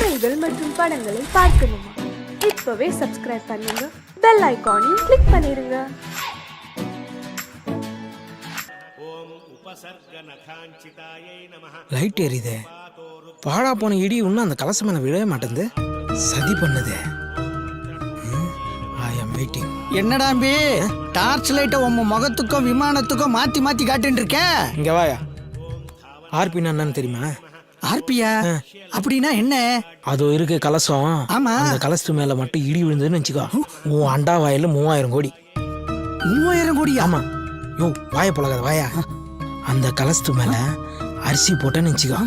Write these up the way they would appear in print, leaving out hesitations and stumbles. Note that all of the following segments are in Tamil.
கதைகள் மற்றும் படங்களை பார்க்கணுமா? இப்பவே சப்ஸ்கிரைப் பண்ணுங்க, பெல் ஐகானையும் கிளிக் பண்ணிருங்க. லைட் எரியுதே, பாழா போன இடி இன்னும் அந்த கலசம் மேல விழவே மாட்டேங்குது. சதி பண்ணுதே. ஐ அம் வெயிட்டிங். என்னடாம்பி டார்ச் லைட்டை உங்க முகத்துக்கும் விமானத்துக்கும் மாத்தி மாத்தி காட்டுன்னு இருக்க? இங்க வாயா. ஆர்பின்னா என்னன்னு தெரியுமா? ஆர்பியா அப்படின்னா என்ன? அது இருக்கு கலசம். ஆமா. அந்த கலசத்து மேல மட்டும் இடி விழுந்ததுன்னு வச்சுக்கோ, உன் அண்டா வாயில 3000 கோடி. 3000 கோடி? ஆமா. யோ வாய பழகாத வாயா. அந்த கலசத்து மேல அரிசி போட்டேன்னு வச்சுக்கோ,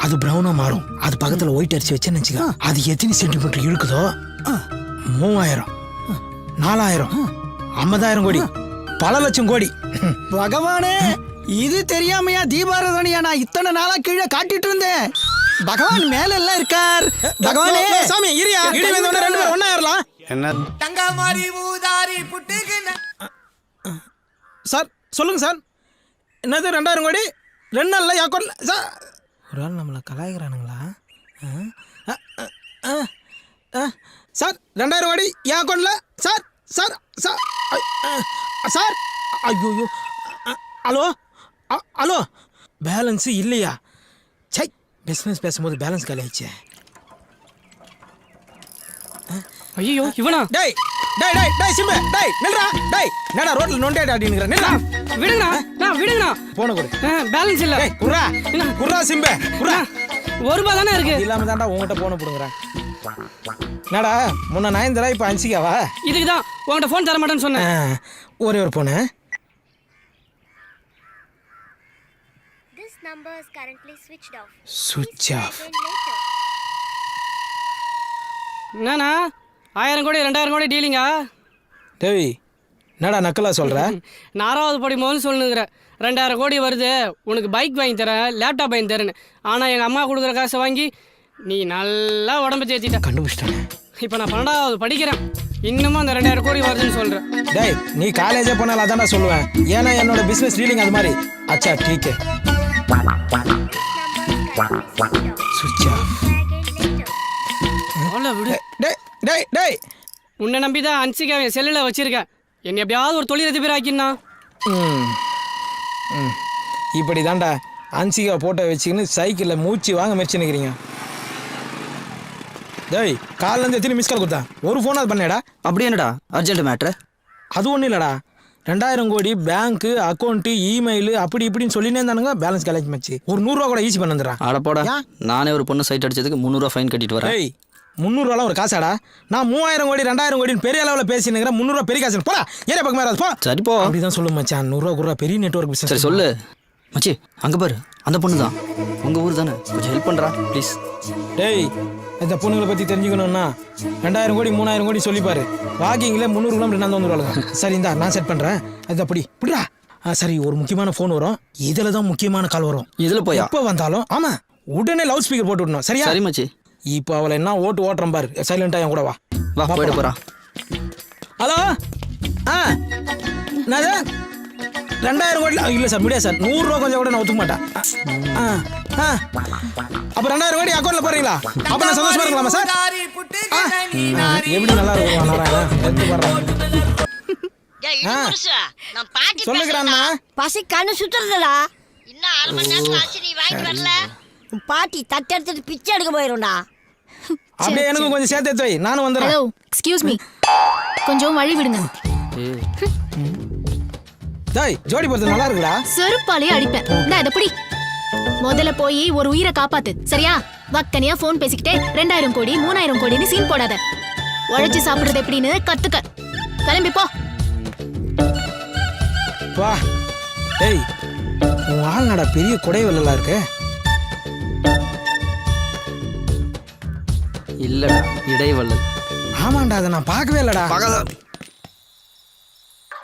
அது பிரவுனா மாறும். அது பக்கத்துல ஒயிட் அரிசி வச்சேன்னு வச்சுக்கோ, அது எத்தனை சென்டிமீட்டர் இழுக்குதோ 3000, 4000, 50,000 கோடி, பல லட்சம் கோடி. பகவானே, இது தெரியாமையா தீபாராதனையா நான் இத்தனை நாளா கீழே காட்டிட்டு இருந்தேன். பகவான் மேல எல்லாம் இருக்கார். பகவானே சாமி இரியா, இடி வந்தவன ரெண்டு பேரும் ஒண்ணா ஏறலாம். என்ன தங்கமாரி ஊதாரி புட்டுக்குன. சார் சொல்லுங்க சார். என்னது 2000 கோடி 2 நாள்ல அக்கௌண்ட்ல சார்? ஒரு ஆள் நம்மளை கலாய்க்கிறானுங்களா? சார் 2000 கோடி என் அக்கௌண்ட்ல சார். சார் சார் சார் ஐயோ. ஹலோ ஹலோ, பேலன்ஸு இல்லையா? சை, பிஸ்னஸ் பேசும்போது பேலன்ஸ் காலி ஆயிடுச்சு. ஐயோ இவனா? டேய் டேய் டேய் டேய் சிம்பு, டேய் நில்றா. டேய் என்னடா ரோட்ல நொண்டேடா அப்படிங்கற? நில்றா. விடுங்கண்ணா, நான் விடுங்கண்ணா. போன கொடு. பேலன்ஸ் இல்ல. டேய் குர்ரா குர்ரா சிம்பு குர்ரா. ₹1 தானே இருக்கு. இல்லாம தான்டா உன்கிட்ட போன புடுங்கறேன். என்னடா முன்ன 9 இப்ப 5 இதுக்கு தான் உன்கிட்ட ஃபோன் தர மாட்டேன்னு சொன்னேன். ஒரே ஒரு போன. This number is currently switched off. சுவிட்ச் ஆஃப். Again later. என்னண்ணா 1000 கோடி 2000 கோடி டீலிங்கா? டேய் என்னடா நக்கலா சொல்ற? 4வது படிமோன்னு சொல்லுங்கிற. 2000 கோடி வருது, உனக்கு பைக் வாங்கி தரேன், லேப்டாப் வாங்கி தரேன்னு. ஆனால் எங்கள் அம்மா கொடுக்குற காசை வாங்கி நீ நல்லா உடம்பு சேர்த்திட்ட. கண்டுபிடிச்சிட்டானே. இப்போ நான் 12வது படிக்கிறேன், இன்னமும் அந்த 2000 கோடி வருதுன்னு சொல்கிறேன். டேய் நீ காலேஜே போனாலும் அதான்டா சொல்லுவேன். ஏன்னா என்னோட பிசினஸ் டீலிங் அது மாதிரி. அச்சா டீக்கே. சுவிட்ச் ஆஃப். அவ்வளோ விடு. டேய் டேய் டேய் உன்னை நம்பி தான் அன்சிகா என் செல்லில் வச்சுருக்கேன். என்னை எப்படியாவது ஒரு தொழிலதிபர் ஆக்கினா. இப்படி தான்டா அன்சிகா போட்டோ வச்சுக்கின்னு சைக்கிளில் மூச்சு வாங்க முயற்சி நிற்கிறீங்க. டேய் காலிலேருந்து எத்தனை மிஸ் கால் கொடுத்தா? ஒரு ஃபோனாவது பண்ணேடா. அப்படி என்னடா அர்ஜென்ட் மேட்ரு? அது ஒன்றும் இல்லைடா, 2000 கோடி பேங்க்கு அக்கௌண்ட்டு இமெயில் அப்படி இப்படின்னு சொல்லினே இருந்தானுங்க. பேலன்ஸ் காலேஜ் மச்சு ஒரு 100 ரூபா கூட ஈஸி பண்ணிடுறான். அடப்போடா, நானே ஒரு பொண்ணு சைட் அடிச்சதுக்கு 300 ஃபைன் கட்டிட்டு வரேன். டேய் 300 ரூபாலாம் ஒரு காசாடா? நான் 3000 கோடி 2000 கோடின்னு பெரிய அளவில் பேசினுங்கிறேன். 300 ரூபா பெரிய காசு. போடா ஏரியா பக்கம் மேலே போ. சரி போ. அப்படிதான் சொல்லும் மச்சான். 100 ரூபா குரூபா பெரிய நெட்வொர்க் பிசினஸ். சரி சொல்லு மச்சி. அங்கே பாரு, அந்த பொண்ணு தான். உங்கள் ஊர் தானே, கொஞ்சம் ஹெல்ப் பண்ணுறா ப்ளீஸ். டேய் இந்த பொண்ணுங்களை பற்றி தெரிஞ்சுக்கணும்னா 2000 கோடி 3000 கோடி சொல்லிப்பாரு. வாக்கிங்கில் 300 கிலோமீட்டர் நான் வந்துடுவாங்க. சரி இந்தா நான் செட் பண்ணுறேன். அது அப்படி இப்படிடா. சரி ஒரு முக்கியமான ஃபோன் வரும், இதில் தான் முக்கியமான கால் வரும். இதில் போயா? எப்போ வந்தாலும் ஆமாம் உடனே லவுட் ஸ்பீக்கர் போட்டு விடணும். சரியா? சரி மச்சி. இப்போ அவளை என்ன ஓட்டுறேன் பாரு. சைலண்டாக என் கூட வா. வா போயிட்டு போகிறா. ஹலோ என்னது 2000 கோடி? இல்லை சார் முடியாது சார். 100 ரூபா கொஞ்சம் கூட நான் ஒத்துக்க மாட்டேன். அப்போ 2000 கோடி அக்கௌண்ட்டில் போடுறீங்களா? அப்போ நான் சந்தோஷமா இருக்கலாமா சார்? எப்படி நல்லா இருக்கும் எடுத்து போடுறேன். சொல்லுகிறான்னா பசி கண்ணு சுத்துறதுடா. இன்னும் 1/2 மணி நேரத்துல ஆச்சு, நீ வாங்கிட்டு வரல? உன் பாட்டி தட்டு எடுத்துட்டு பிச்சை எடுக்க போயிரும்டா. அப்படியே எனக்கு கொஞ்சம் சேர்த்து எடுத்து வை, நானும் வந்துடுறேன். ஹலோ எக்ஸ்கியூஸ் மீ, கொஞ்சம் வழி விடுங்க. டேய் ஜோடி போறது நல்லா இருக்குடா. செருப்பாலே அடிப்பேன். நான் இதை பிடி. முதல்ல போய் ஒரு உயிரை காப்பாத்து, சரியா? வக்கனியா ஃபோன் பேசிக்கிட்டே 2000 கோடி 3000 கோடின்னு சீன் போடாத. உழைச்சு சாப்பிடுறது எப்படின்னு கத்துக்க. கிளம்பி போ. வா. டேய் உன் ஆள் நடா பெரிய குடைவெல்லாம் இருக்கு. இல்லடா இடைவள்ளல். ஆமாண்டா அதை நான் பார்க்கவே இல்லடா.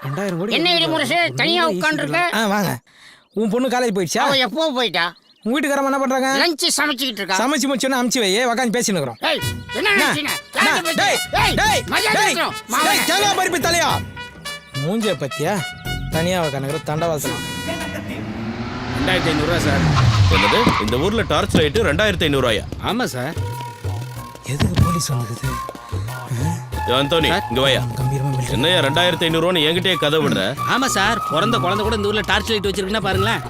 2000 கோடி என்ன இது முரசு தனியா உட்கார்ந்துருக்க? வாங்க. உன் பொண்ணு காலேஜ் போயிடுச்சா? அவ எப்போ போயிட்டா? உங்க வீட்டுக்காரமா என்ன பண்றாங்க? லஞ்ச் சமைச்சிட்டு இருக்கா. சமைச்சு முடிச்சோன்னா அமுச்சு வை, உட்காந்து பேசின்னு இருக்கிறோம். ஏய் என்ன நினைச்சீங்க? டேய் டேய் டேய் கேளா பறிப்பு தலையா. மூஞ்ச பத்தியா தனியா உட்காந்துக்கிற தண்டவாசனம். 2500 ரூபா சார். என்னது இந்த ஊர்ல டார்ச் லைட் 2500 ரூபாயா? ஆமாம் சார். எதுக்கு போலீஸ் வந்துக்குது? அந்தோனி இங்க வாயா. கம்பீரமா வெளியே. என்னையா 2500 என்கிட்டயே கதை விடுற? ஆமா சார், பிறந்த குழந்தை கூட இந்த ஊர்ல டார்ச் லைட் வச்சிருக்குன்னா பாருங்களேன்.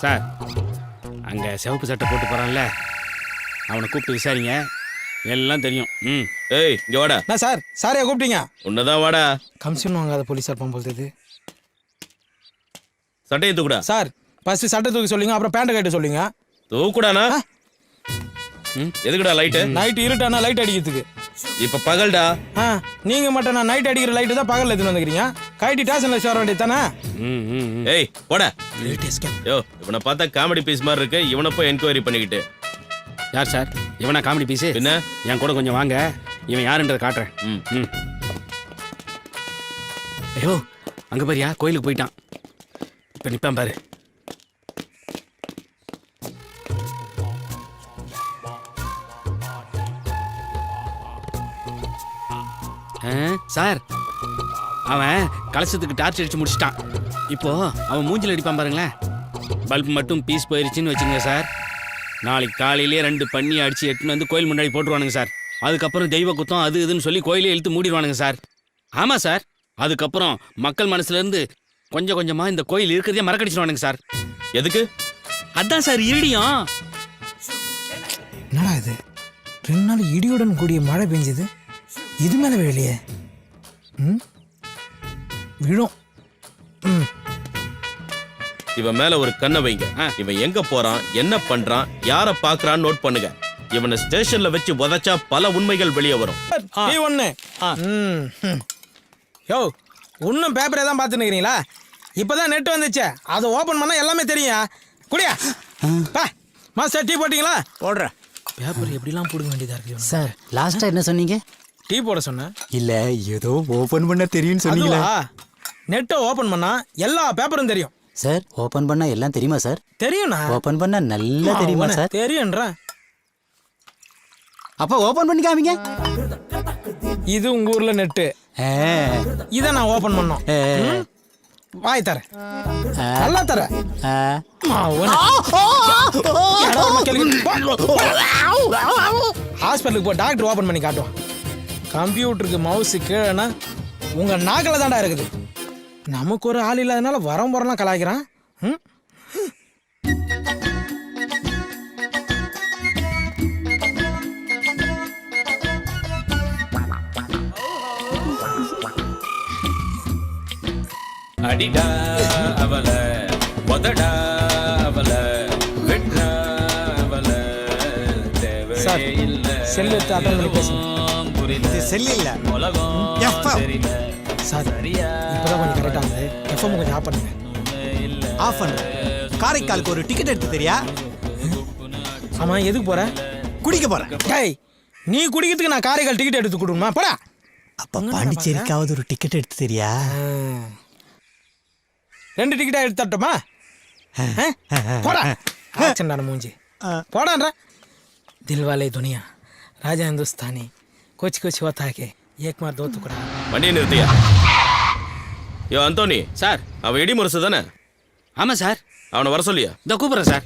சார், அங்க சிவப்பு சட்டை போட்டு போறான்ல, அவனை கூப்பிட்டு விசாரிங்க, எல்லாம் தெரியும். ஏய் இங்க வாடா. என்ன சார்? சாரையா கூப்பிட்டீங்க? உன்னதான் வாடா. கமிஷன் வாங்காத போலீஸார் போகும்போது. சட்டையை தூக்குடா. சார் ஃபர்ஸ்ட் சட்டை தூக்கி சொல்லுங்க, அப்புறம் பேண்ட் கட்ட சொல்லுங்க. தூக்குடானா? எதுக்குடா லைட்டு? நைட் இருட்டானா லைட் அடிக்கிறதுக்கு. இப்ப பகல்டா. நீங்க மட்டும் நான் நைட் அடிக்கிற லைட்டு தான் பகல்ல எடுத்துன்னு வந்துக்கிறீங்க. கைட்டி ஸ்டேஷன்ல சேர வேண்டியது தானே? ஏய் போடா. யோ இவனை பார்த்தா காமெடி பீஸ் மாதிரி இருக்கு. இவனை போய் என்கொயரி பண்ணிக்கிட்டு. யார் சார் இவனா காமெடி பீஸு? என்ன என் கூட கொஞ்சம் வாங்க, இவன் யாருன்றதை காட்டுறேன். ஐயோ அங்க பாரியா, கோயிலுக்கு போயிட்டான். இப்ப நிப்பான் பாரு. சார், அவன் கலசத்துக்கு டார்ச் அடிச்சு முடிச்சிட்டான். இப்போ அவன் மூஞ்சில் அடிப்பான் பாருங்களேன். பல்ப் மட்டும் பீஸ் போயிருச்சுன்னு வச்சுங்க சார். நாளைக்கு காலையிலே 2 பண்ணி அடிச்சு எட்டுன்னு வந்து கோயில் முன்னாடி போட்டுருவானுங்க சார். அதுக்கப்புறம் தெய்வ குத்தம் அது இதுன்னு சொல்லி கோயிலே இழுத்து மூடிடுவானுங்க சார். ஆமாம் சார், அதுக்கப்புறம் மக்கள் மனசுல இருந்து கொஞ்சம் கொஞ்சமா இந்த கோயில் இருக்கிறதே மறக்கடிச்சிடுவானுங்க சார். எதுக்கு? அதான் சார் இருடியும். என்னடா இது? 2 நாள் இடியுடன் கூடிய மழை பெஞ்சது, இது மேல விழலையே. விழும். இவன் மேல ஒரு கண்ணை வைங்க. இவன் எங்க போறான், என்ன பண்றான், யார பாக்குறான்னு நோட் பண்ணுங்க. இவனை ஸ்டேஷன்ல வச்சு உதைச்சா பல உண்மைகள் வெளியே வரும். யோ இன்னும் பேப்பரே தான் பார்த்துன்னு இருக்கிறீங்களா? இப்பதான் நெட் வந்துச்சு, அதை ஓபன் பண்ணா எல்லாமே தெரியும். குடியா மாஸ்டர், டீ போட்டீங்களா? போடுறேன். பேப்பர் எப்படிலாம் போடுங்க வேண்டியதா இருக்கு சார். லாஸ்டா என்ன சொன்னீங்க? டீ போட சொன்னேன். இல்ல ஏதோ ஓபன் பண்ண தெரியும்னு சொன்னீங்களா? நெட்டை ஓபன் பண்ணா எல்லா பேப்பரும் தெரியும் சார். ஓபன் பண்ணா எல்லாம் தெரியுமா சார்? தெரியும்ண்ணா. ஓபன் பண்ணா நல்லா தெரியுமா சார்? தெரியும்ன்றா. அப்ப ஓபன் பண்ணி காமிங்க. இது உங்க ஊர்ல நெட்டு, இதை நான் ஓபன் பண்ணோம். வாய் தர நல்லா தர. ஹாஸ்பிட்டலுக்கு போ, டாக்டர் ஓபன் பண்ணி காட்டுவோம். கம்ப்யூட்டருக்கு மவுஸ் கீழேனா உங்க நாக்கில் தாண்டா இருக்குது. நமக்கு ஒரு ஆள் இல்லாதனால வரலாம் கலாய்க்கிறான். அடிடா அவல உதடா அவல வெட்றா அவல தேவையில்லை. செல் எடுத்து அட்டன் பண்ணி பேசுங்க. செல் இல்ல சார், இப்பதான் கொஞ்சம் கரெக்டா இருந்தது. எஃப்எம் கொஞ்சம் ஆஃப் பண்ணுங்க. ஆஃப் பண்ற. காரைக்காலுக்கு ஒரு டிக்கெட் எடுத்து தெரியா? ஆமா, எதுக்கு போற? குடிக்க போறேன். டேய், நீ குடிக்கிறதுக்கு நான் காரைக்கால் டிக்கெட் எடுத்து கொடுமா? போடா. அப்ப பாண்டிச்சேரிக்காவது ஒரு டிக்கெட் எடுத்து தெரியா? 2 டிக்கெட்டா எடுத்து தரட்டுமா? போடா. ஆச்சண்டான மூஞ்சி போடான்ற. தில்வாலே துனியா ராஜா हिंदुस्तानी कुछ कुछ होता है एक मार दो टुकड़ा. வண்டியை நிறுத்தியா? யோ அந்தோனி சார், அவன் இடி முரசு தானே? ஆமா சார். அவனை வர சொல்லியா? இந்த கூப்பிடுறேன் சார்.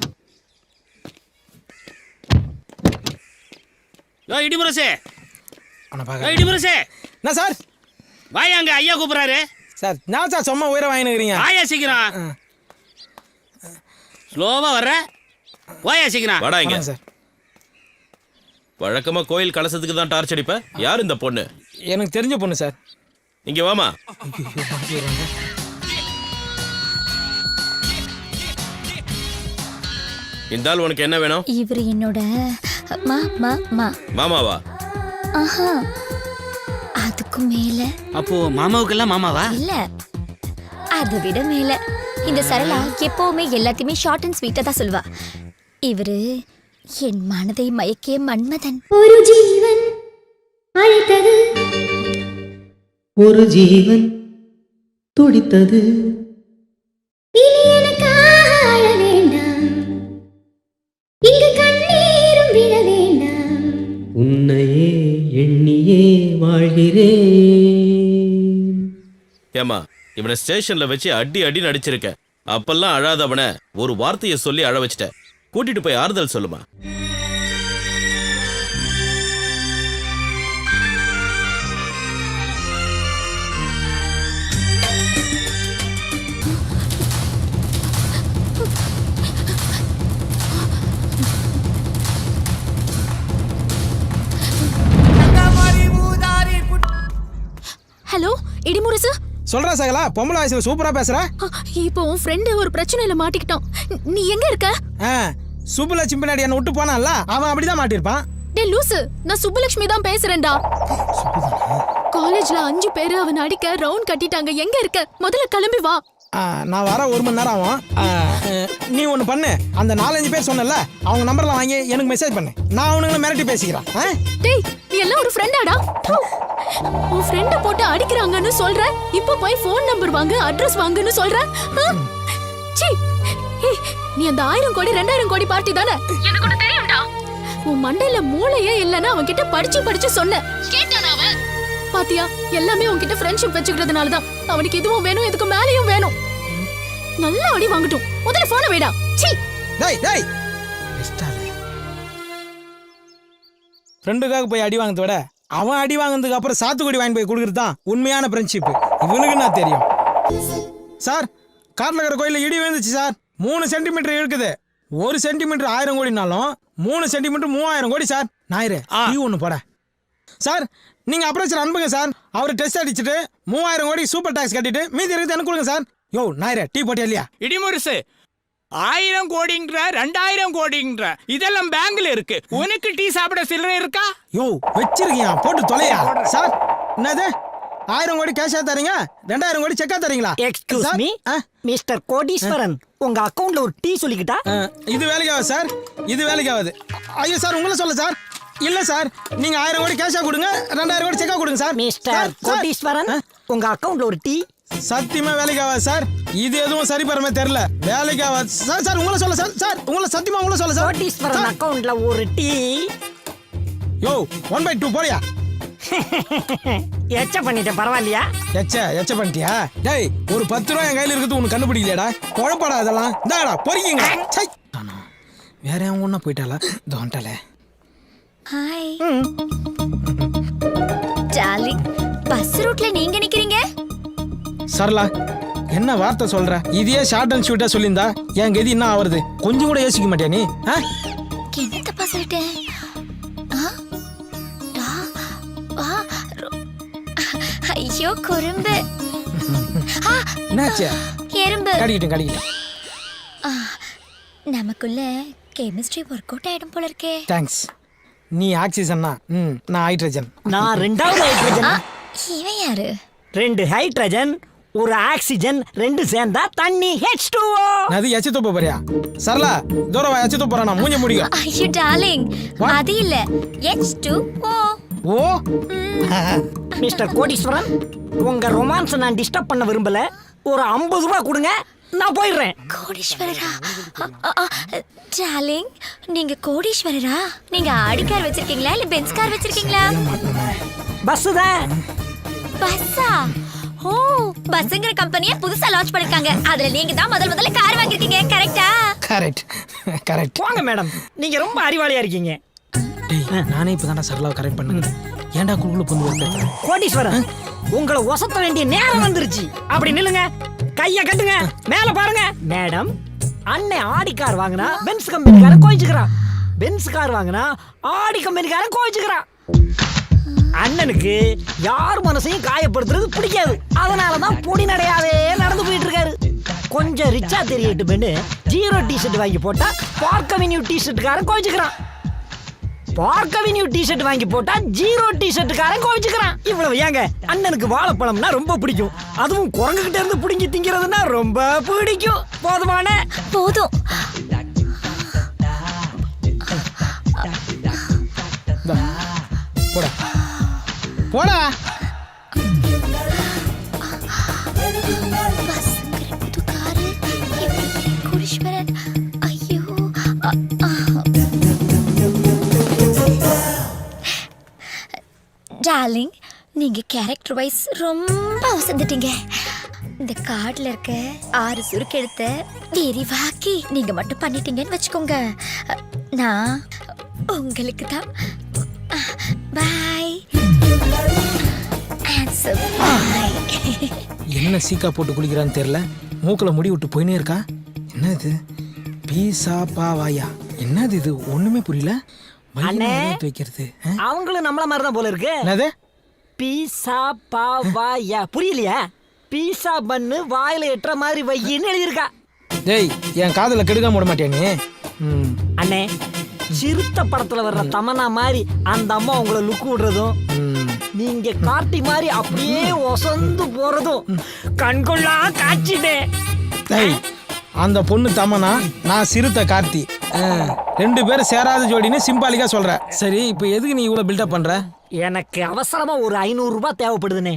யோ இடிமுரசே, அவனை பார்க்க. இடிமுரசே என்ன சார்? வாயா, அங்க ஐயா கூப்பிடுறாரு சார். நான் சார் சும்மா உயிரை வாங்கினுக்கிறீங்க. வாயா சீக்கிரம். ஸ்லோவா வர்ற, வாயா சீக்கிரம். வாடா இங்க. சார், வழக்கமா கோயில் கலசத்துக்கு தான் டார்ச் அடிப்ப. யார் இந்த பொண்ணு? எனக்கு தெரிஞ்ச பொண்ணு சார். இங்க வாமா. இந்த ஆள் உனக்கு என்ன வேணும்? இவர் என்னோட மாமாவா? ஆஹா, அதுக்கு மேல. அப்போ மாமாவுக்கெல்லாம் மாமாவா? இல்ல, அதை விட மேல. இந்த சரளா எப்பவுமே எல்லாத்தையுமே ஷார்ட் அண்ட் ஸ்வீட்டா தான் சொல்லுவா. இவரு என் மனதை மயக்கிய மன்மதன். ஒரு ஜீவன் அழைத்தது, ஒரு ஜீவன் துடித்தது. இனி எனக்காக அழ வேண்டாம், இங்கு கண்ணீரும் விழ வேண்டாம். உன்னையே எண்ணியே வாழ்கிறேன். ஏமா, இவனை ஸ்டேஷன்ல வச்சு அடி நடிச்சிருக்க. அப்பெல்லாம் அழாதவன ஒரு வார்த்தையை சொல்லி அழ வச்சிட்ட. கூட்டிட்டு போய் ஆறுதல் சொல்லுமா. சொல்றா சகலா, பொம்பளை வயசுல சூப்பரா பேசுற. இப்போ உன் ஃப்ரெண்டு ஒரு பிரச்சனையில மாட்டிக்கிட்டான். நீ எங்க இருக்க? சுப்புலட்சுமி பின்னாடி என்ன விட்டு போனான்ல, அவன் அப்படிதான் மாட்டிருப்பான். டே லூசு, நான் சுப்புலட்சுமி தான் பேசுறேன்டா. காலேஜ்ல 5 பேரு அவன் அடிக்க ரவுண்ட் கட்டிட்டாங்க. எங்க இருக்க? முதல்ல கிளம்பி வா. நான் வர 1 மணி நேரம் ஆகும். நீ ஒன்று பண்ணு, அந்த 4-5 பேர் சொன்னல அவங்க நம்பர்லாம் வாங்கி எனக்கு மெசேஜ் பண்ணு. நான் அவனுங்களை மிரட்டி பேசிக்கிறேன். டேய், நீ எல்லாம் ஒரு ஃப்ரெண்டாடா? உன் ஃப்ரெண்ட போட்டு அடிக்கிறாங்கன்னு சொல்ற, இப்போ போய் ஃபோன் நம்பர் வாங்கு, அட்ரஸ் வாங்குன்னு சொல்ற. சீ, நீ அந்த 1000 கோடி 2000 கோடி பார்ட்டி தானே? எனக்கு ஒண்ணு தெரியும்டா. உன் மண்டையில மூளையே இல்லைன்னா அவன் கிட்ட படிச்சு சொன்ன கேட்டானா அவன்? பாத்தியா, எல்லாமே உன்கிட்ட ஃப்ரெண்ட்ஷிப் வச்சுக்கிறதுனால தான். அவனுக்கு இதுவும் வேணும், இதுக்கு மேலேயும் வேணும். நல்லா அடி வாங்கட்டும். முதல்ல போன வைடா. சீ, டேய் டேய், ஃப்ரெண்டுக்காக போய் அடி வாங்கறத விட அவன் அடி வாங்கினதுக்கு அப்புறம் சாத்துக்குடி வாங்கி போய் கொடுக்கறது தான் உண்மையான ஃப்ரெண்ட்ஷிப். இவனுக்கு நான் தெரியும். சார், காட்டில் இருக்கிற கோயிலில் இடி விழுந்துச்சு சார். 3 சென்டிமீட்டர் இருக்குது. 1 சென்டிமீட்டர் 1000 கோடினாலும் 3 சென்டிமீட்டர் 3000 கோடி சார். ஞாயிறு டீ ஒன்று போட சார். நீங்க அப்ரோச்சர் அனுப்புங்க சார். அவர் டெஸ்ட் அடிச்சுட்டு 3000 கோடி சூப்பர் டாக்ஸ் கட்டிட்டு மீதி இருக்குது எனக்கு கொடுங்க சார். யோ ஞாயிறு டீ போட்டியா இல்லையா? இடிமுரசு 1000 கோடிங்கிற 2000 கோடிங்கிற இதெல்லாம் பேங்க்ல இருக்கு. உனக்கு டீ சாப்பிட சில்லறை இருக்கா? யோ வச்சிருக்கீங்க, போட்டு தொலையா சார். என்னது 1000 கோடி கேஷா தரீங்க, 2000 கோடி செக்கா தரீங்களா? எக்ஸ்கியூஸ் மீ மிஸ்டர் கோடீஸ்வரன், உங்க அக்கவுண்ட்ல ஒரு டீ சொல்லிக்கிட்டா? இது வேலைக்கு ஆகுது சார், இது வேலைக்கு ஆகுது. ஐயோ சார், உங்களை சொல்ல சார். இல்ல சார், நீங்க 1000 கோடி கேஷா கொடுங்க, 2000 கோடி செக்கா கொடுங்க சார். மிஸ்டர் கோடீஸ்வரன், உங்க அக்கவுண்ட்ல ஒரு டீ. சத்தியமா வேலைக்கு ஆகாது சார். இது எதுவும் சரி பரமே தெரியல. வேலைக்கு ஆகாது சார். சார் உங்களை சொல்ல சார். சார் உங்களை சத்தியமா உங்களை சொல்ல சார். கோடீஸ்வரன் அக்கவுண்ட்ல ஒரு டீ. யோ 1/2 போறியா? எச்ச பண்ணிட்டேன், பரவாயில்லையா? எச்ச பண்ணிட்டியா? டேய், ஒரு 10 ரூபா என் கையில இருக்குது, உனக்கு கண்டுபிடிக்கலையாடா? குழப்படா இதெல்லாம். இந்தாடா பொறிக்கிங்க. வேற அவங்க ஒண்ணா போயிட்டாளா? தோண்டால. ஹாய் டார்லிங், பஸ் ரூட்ல நீங்க நிக்கிறீங்க? சரலா, என்ன வார்த்தை சொல்ற? இதையே ஷார்ட் அண்ட் ஸ்வீட்டா சொல்லியிருந்தா என் கதி என்ன ஆவறது? கொஞ்சம் கூட யோசிக்க மாட்டியா நீ? என்னத்தப்பா சொல்லிட்டேன்? ஐயோ குறும்பு. என்னாச்சு? எறும்பு. கடிக்கிட்டேன். நமக்குள்ள கெமிஸ்ட்ரி ஒர்க் அவுட் ஆயிடும் போல இருக்கே. தேங்க்ஸ். நீ ஆக்சிஜன்னா, நான் ஹைட்ரஜன். நான் 2வது ஹைட்ரஜன். இவன் யாரு? 2 ஹைட்ரஜன், ஒரு ஆக்சிஜன், 2 சேர்ந்தா தண்ணி H2O. அது எச்ச துப்ப போறியா? சரலா, தூரவா எச்ச துப்ப போறானா? மூஞ்ச முடிங்க. ஐயோ டார்லிங், அது இல்ல, H2O. ஓ மிஸ்டர் கோடீஸ்வரன், உங்க ரொமான்ஸ் நான் டிஸ்டர்ப் பண்ண விரும்பல. ஒரு 50 ரூபாய் கொடுங்க, நான் போயிடுறேன். கோடீஸ்வரரா? டார்லிங், நீங்க கோடீஸ்வரரா? நீங்க ஆடி கார் வச்சிருக்கீங்களா இல்ல பென்ஸ் கார் வச்சிருக்கீங்களா? பஸ் தான். பஸ்ஸா? ஓ, பஸ்ங்கிற கம்பெனியை புதுசா லான்ச் பண்ணிருக்காங்க. அதுல நீங்க தான் முதல்ல கார் வாங்கிருக்கீங்க, கரெக்ட்டா? கரெக்ட். வாங்க மேடம், நீங்க ரொம்ப அறிவாளியா இருக்கீங்க. டேய், நானே இப்பதான்டா சரலாவை கரெக்ட் பண்ணுங்க. ஏன்டா குழுக்குள்ள பொந்து வைக்க? கோடீஸ்வரன், உங்களை ஒசத்த வேண்டிய நேரம் வந்துருச்சு. அப்படி நில்லுங்க, கைய கட்டுங்க, மேல பாருங்க. மேடம், அண்ணன் ஆடி கார் வாங்கினா பென்ஸ் கம்பெனிக்காரன் கோவிச்சுக்கிறான். பென்ஸ் கார் வாங்கினா ஆடி கம்பெனிக்காரன் கோவிச்சுக்கிறான். அண்ணனுக்கு யார் மனசையும் காயப்படுத்துறது பிடிக்காது. அதனாலதான் பொடி நடையாவே நடந்து போயிட்டு இருக்காரு. கொஞ்சம் ரிச்சா தெரியட்டுமென்னு 0 டிஷர்ட் வாங்கி போட்டா பார்க் அவென்யூ டிஷர்ட்டுக்காரன் கோவிச்சுக்கிறான். பார்க் அவென்யூ டிஷர்ட் வாங்கி போட்டா 0 டிஷர்ட்டுக்காரன் கோவிச்சுக்கிறான். இவ்வளவு ஏங்க, அண்ணனுக்கு வாழைப்பழம்னா ரொம்ப பிடிக்கும். அதுவும் குரங்குகிட்ட இருந்து பிடிங்கி திங்கிறதுனா ரொம்ப பிடிக்கும். போதுமான போதும். போடா போடா. பஸ்ங்கிற புது காரு, கோடீஸ்வரன். ஐயோ டார்லிங், நீங்க கேரக்டர் வைஸ் ரொம்ப வசந்துட்டீங்க. இந்த கார்டுல இருக்க 6 சுருக்கு எடுத்த விரிவாக்கி நீங்க மட்டும் பண்ணிட்டீங்கன்னு வச்சுக்கோங்க. நான் உங்களுக்கு தான். பாய். என்ன சீக்கா போட்டு குளிக்கிறான்னு தெரியல. மூக்குல முடி விட்டு போயினே இருக்கா. என்னது பீசா பாவாயா? என்னது இது? ஒண்ணுமே புரியல. வைக்கிறது அவங்களும் நம்மள மாதிரி தான் போல இருக்கு. என்னது பீசா பாவாயா? புரியலையா? பீஸா பண்ணு வாயில எட்டுற மாதிரி வையின்னு எழுதியிருக்கா. டேய் என் காதுல கெடுக்காம விட மாட்டியா நீ? அண்ணே, சிறுத்த படத்துல வர்ற தமனா மாதிரி அந்த அம்மா உங்களை லுக்கு விடுறதும், நீங்க காட்டி மாதிரி அப்படியே ஒசந்து போறதும் கண்கொள்ளா காட்சிதே. டேய் அந்த பொண்ணு தமனா, நான் சிறுத்தை கார்த்தி, 2 பேரும் சேராத ஜோடின்னு சிம்பாலிக்கா சொல்ற. சரி இப்போ எதுக்கு நீ இவ்வளவு பில்டப் பண்ற? எனக்கு அவசரமா ஒரு 500 ரூபாய் தேவைப்படுதுண்ணே.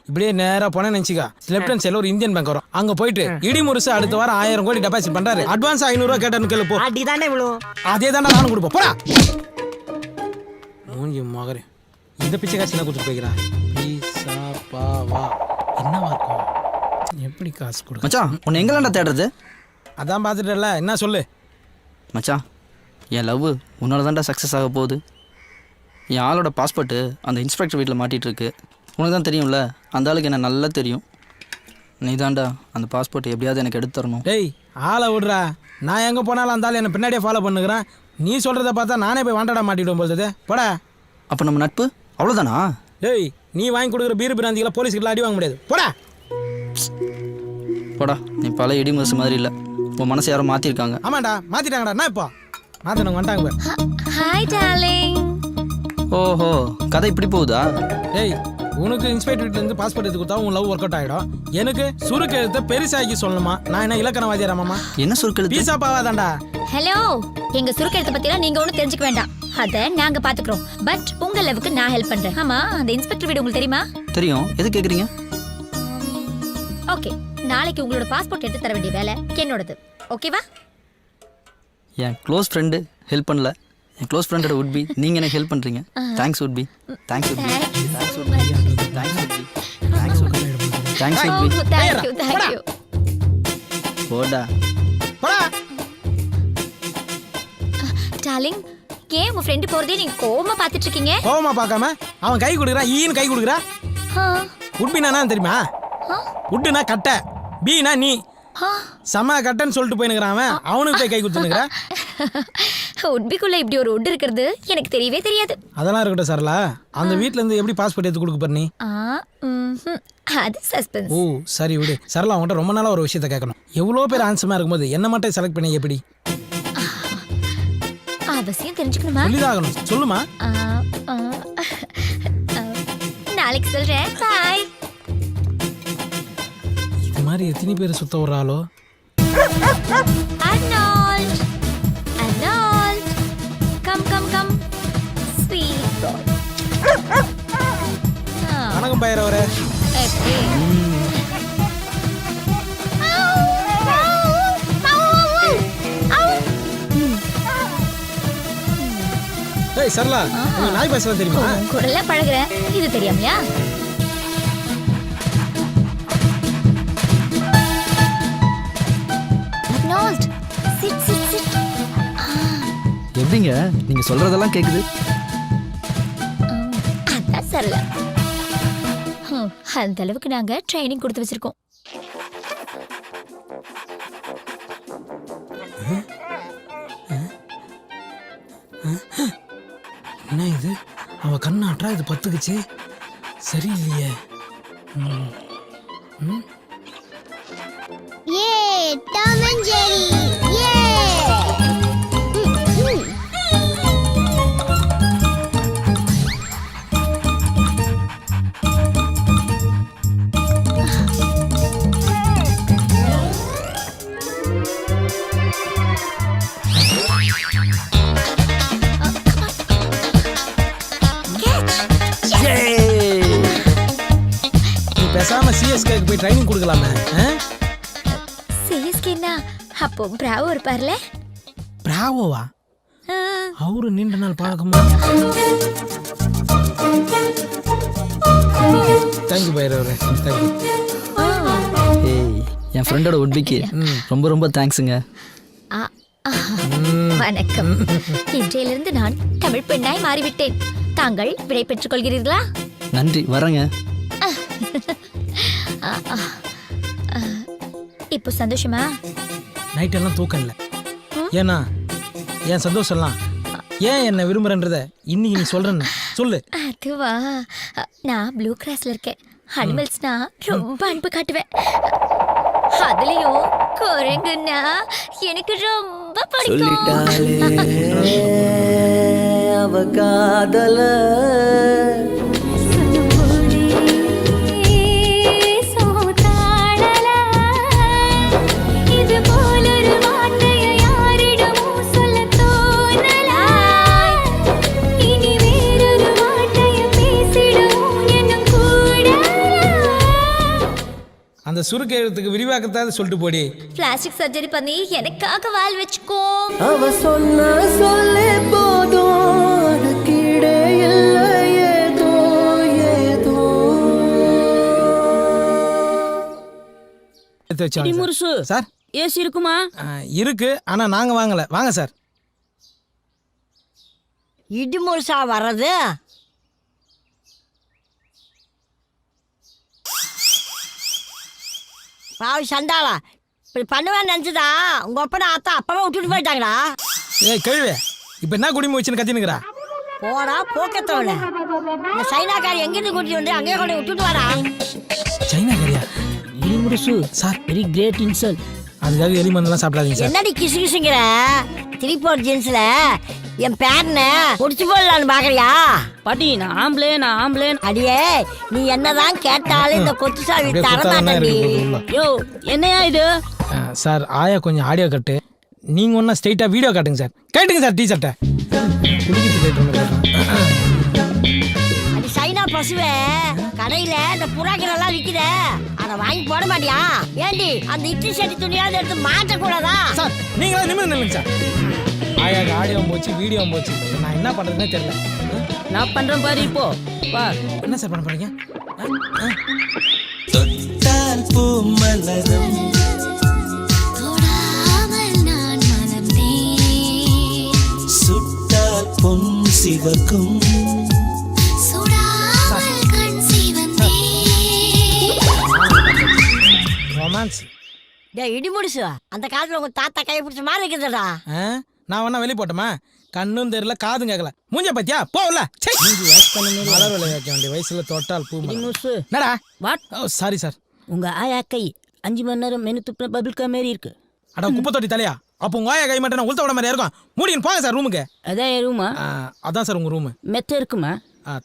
இப்படியே நேரா போன நினைச்சுக்கா, லெப்ட் ஹேண்ட் சைடுல ஒரு இந்தியன் பேங்க் வரும், அங்க போயிட்டு இடி முருசு அடுத்த வாரம் 1000 கோடி டெபாசிட் பண்றாரு, அட்வான்ஸ் 500 ரூபாய் கேட்டான்னு கேளு போ. அடிதானே விழும். அதே தானே நானும் கொடுப்போம், போடா. மூஞ்சி மகரே, இந்த பிச்சை காசு என்ன கொடுத்து போய்க்கிறா? பீஸா பாவா என்னவா இருக்கும்? எப்படி காசு கொடு மச்சான், உன்னை எங்கெல்லாம்டா தேடுறது? அதான் பார்த்துட்டல, என்ன சொல்லு மச்சான், என் லவ் உன்னால தான்டா சக்ஸஸ் ஆக போகுது. என் ஆளோட பாஸ்போர்ட்டு அந்த இன்ஸ்பெக்டர் வீட்டில் மாட்டிகிட்டு இருக்கு. உனக்கு தான் தெரியும்ல, அந்த ஆளுக்கு என்ன நல்லா தெரியும். நீ தான்டா அந்த பாஸ்போர்ட் எப்படியாவது எனக்கு எடுத்து தரணும். டேய் ஆளை விடுறா, நான் எங்கே போனாலும் அந்த ஆள் என்னை பின்னாடியே ஃபாலோ பண்ணுகிறேன். நீ சொல்கிறத பார்த்தா நானே போய் வாண்டடா மாட்டிவிடும் போது. போடா. அப்போ நம்ம நட்பு அவ்வளோதானா? டேய் நீ வாங்கி கொடுக்குற பீர் பிராந்திகளை போலீஸ்கிட்ட அடி வாங்க முடியாது, போடா. போடா, நீ பல இடி முரசு மாதிரி இல்லை, உன் மனசை யாரும் மாற்றிருக்காங்க. ஆமாண்டா மாற்றிட்டாங்கடா. நான் இப்போ மாற்றினவங்க வந்துட்டாங்க பாரு. Hi darling. ஓஹோ, கதை இப்படி போகுதா? டேய் உனக்கு இன்ஸ்பெக்டர் வீட்டிலேருந்து பாஸ்போர்ட் எடுத்து கொடுத்தா உன் லவ் ஒர்க் அவுட் ஆகிடும். எனக்கு சுருக்கு எழுத்த பெருசாக்கி சொல்லணுமா? நான் என்ன இலக்கணவாதியாராமாமா? என்ன சுருக்கெழுத்து? பீஸா பாவாதான்டா. ஹலோ, எங்க சுருக்கெழுத்த பத்திலாம் நீங்க ஒன்றும் தெரிஞ்சுக்க வேண்டாம், அத நாங்க பாத்துக்கிறோம். பட் உங்க லவ்வுக்கு நான் ஹெல்ப் பண்றேன். ஆமா, அந்த இன்ஸ்பெக்டர் வீடு உங்களுக்கு தெரியுமா? தெரியும். எது கேட்குறீங்க? ஓகே, நாளைக்கு உங்களோட பாஸ்போர்ட் எடுத்து தர வேண்டிய வேலை என்னோடது. ஓகேவா? என் க்ளோஸ் ஃப்ரெண்டு ஹெல்ப் பண்ணல, என் க்ளோஸ் ஃப்ரெண்டோட உட்பி நீங்கள் எனக்கு ஹெல்ப் பண்ணுறீங்க. Thanks உட்பி. Thanks உட்பி. Thanks உட்பி. Thanks உட்பி. Thanks உட்பி. Thanks உட்பி. Thank you. போடா. டார்லிங், ஏன் உங்க ஃப்ரெண்டு போறதே நீங்க கோவமா பாத்துட்டு இருக்கீங்க? கோவமா பார்க்காம அவன் கை கொடுக்குறான், ஈன்னு கை கொடுக்குறா. உட்பினா தெரியுமா? உட்டுனா கட்டை, பீனா நீ. சம கட்டன்னு சொல்லிட்டு போயினுக்கிறான் அவன், அவனுக்கு போய் கை கொடுத்துனுக்குறா. உட்பிக்குள்ள இப்படி ஒரு உட் இருக்கிறது எனக்கு தெரியவே தெரியாது. அதெல்லாம் இருக்கட்டும் சரலா, அந்த வீட்ல இருந்து எப்படி பாஸ்போர்ட் எடுத்து கொடுக்க போற நீ? அது சஸ்பென்ஸ். ஓ சரி விடு. சரலா உன்கிட்ட ரொம்ப நாளா ஒரு விஷயத்த கேட்கணும். எவ்வளோ பேர் ஆன்சமா இருக்கும்போது என்ன மட்டும் செலக்ட் பண்ணி எப்படி? அவசியம் தெரிஞ்சுக்கணுமா? சொல்லிதாகணும், சொல்லுமா. நாளைக்கு சொல்றேன். பாய். இது மாதிரி எத்தனை பேர் சுத்த விடுறாளோ? Arnold, Arnold, come, sweet boy. வணக்கம் பையரவரே. எப்படி? ஏய் சரலா, உனக்கு நாய் பேசலாம் தெரியுமா? கூடல பழகுறேன், இது தெரியாமையா? Arnold, sit. எப்படிங்க நீங்கள் சொல்கிறதெல்லாம் கேட்குது? அதான் சரலா. அந்த அளவுக்கு நாங்க ட்ரைனிங் கொடுத்து வச்சிருக்கோம். என்ன இது? அவ கண்ணாட்டா இது பத்துக்குச்சு. சரியில்லையே. Tom and Jerry. நீ பேசாம சிஎஸ்கேக்கு போய் ட்ரைனிங் கொடுக்கலாமே. சிஎஸ்கேனா அப்போ பிராவோ இருப்பார்ல? பிராவோவா? அவரு நீண்ட நாள் பழக்கமா? தேங்க்யூ பைரவரே, தேங்க்யூ. ஏய், என் ஃப்ரெண்டோட உட்பிக்கு ரொம்ப தேங்க்ஸுங்க. வணக்கம். இன்றையிலிருந்து நான் தமிழ் பெண்ணாய் மாறிவிட்டேன். தாங்கள் விடை பெற்றுக் கொள்கிறீர்களா? நன்றி, வரேங்க. இப்போ சந்தோஷமா? நைட் எல்லாம் தூக்கம் இல்லை. ஏன்னா என் சந்தோஷம்லாம் ஏன் என்ன விரும்புறன்றத இன்னைக்கு நீ சொல்றேன்னு சொல்லு. அதுவா, நான் ப்ளூ கிராஸ்ல இருக்கேன். அனிமல்ஸ்னா ரொம்ப அன்பு காட்டுவேன். அதுலயும் குரங்குன்னா எனக்கு ரொம்ப பிடிக்கும். அவ காதல அந்த சுருக்கு எழுத்துக்கு விரிவாக்கத்தாவது சொல்லிட்டு போடி. பிளாஸ்டிக் சர்ஜரி பண்ணி எனக்காக வால் வச்சுக்கோ. அவ சொன்ன சொல்லே போதும் கீழே இல்லை ஏதோ ஏதோ. எடுத்து வச்சாங்க முருசு சார். ஏசி இருக்குமா? இருக்கு, ஆனா நாங்க வாங்கல. வாங்க சார். இடிமுருசா வர்றது பாவி சண்டாளா இப்படி பண்ணுவேன்னு நினச்சதா உங்க அப்பா அத்தா அப்பவே விட்டுட்டு போயிட்டாங்களா? ஏய் கேள்வி, இப்ப என்ன குடிமை வச்சுன்னு கத்தினுக்குறா? போடா போக்கத்தவள, இந்த சைனாக்காரி எங்கிருந்து கூட்டிட்டு வந்து அங்கேயே கொண்டு விட்டுட்டு வரா. சைனா கறியா? முருசு சார் வெரி கிரேட் இன்சல்ட். அதுக்காக எலி மருந்தெல்லாம் சாப்பிடாதீங்க சார். என்னடி கிசு கிசுங்கிற? திருப்பூர் ஜென்ஸ்ல என் பேரனை முடிச்சு போடலான்னு பாக்குறியா? பாட்டி நான் ஆம்பளே. அடியே நீ என்னதான் கேட்டாலும் இந்த கொத்து சாவி அப்படியே தர குத்தாதானே மாட்டேன்டி. இருக்கு உள்ள. யோ என்னையா இது? சார் ஆயா கொஞ்சம் ஆடியோ கட்டு, நீங்க ஒன்னா ஸ்ட்ரைட்டா வீடியோ காட்டுங்க சார். கேட்டுங்க சார். டீ சட்டை அது சைனா பசுவே கடையில இந்த புறாக்கள் எல்லாம் விக்குத, அதை வாங்கி போட மாட்டியா? ஏண்டி அந்த இட்லி சட்டி துணியாவது எடுத்து மாட்ட கூடாதா? சார் நீங்களா நிமிர்ந்து நில்லுங்க சார். ஆயாக்கு ஆடியோ போச்சு, வீடியோ போச்சு, நான் என்ன பண்றதுன்னே தெரியல. நான் பண்றேன் பாரு இப்போ. வா. என்ன சார் பண்ண போறீங்க? சிவக்கும் ரொமான்ஸ். டேய் இடி முடிச்சு, அந்த காலத்துல உங்க தாத்தா கையை பிடிச்ச மாதிரி இருக்குதுடா. நான் வேணா வெளியே போட்டோமா? கண்ணும் தெரியல, காதும் கேட்கல. மூஞ்ச பத்தியா போகல. மலர் விளைய வைக்க வேண்டிய வயசுல தொட்டால் பூ மலரும். முருசு என்னடா? வாட்? Oh sorry sir. உங்க ஆயா கை 5 மணி நேரம் மெனு துப்புன பபிள்கா மாரி இருக்கு. அட குப்பை தொட்டி தலையா? அப்போ உங்க ஆயா கை மட்டும் நான் உளுத்த விட மாதிரி இருக்கும். மூடின்னு போங்க சார் ரூமுக்கு. அதான் என் ரூமா? அதான் சார் உங்க ரூமு. மெத்த இருக்குமா?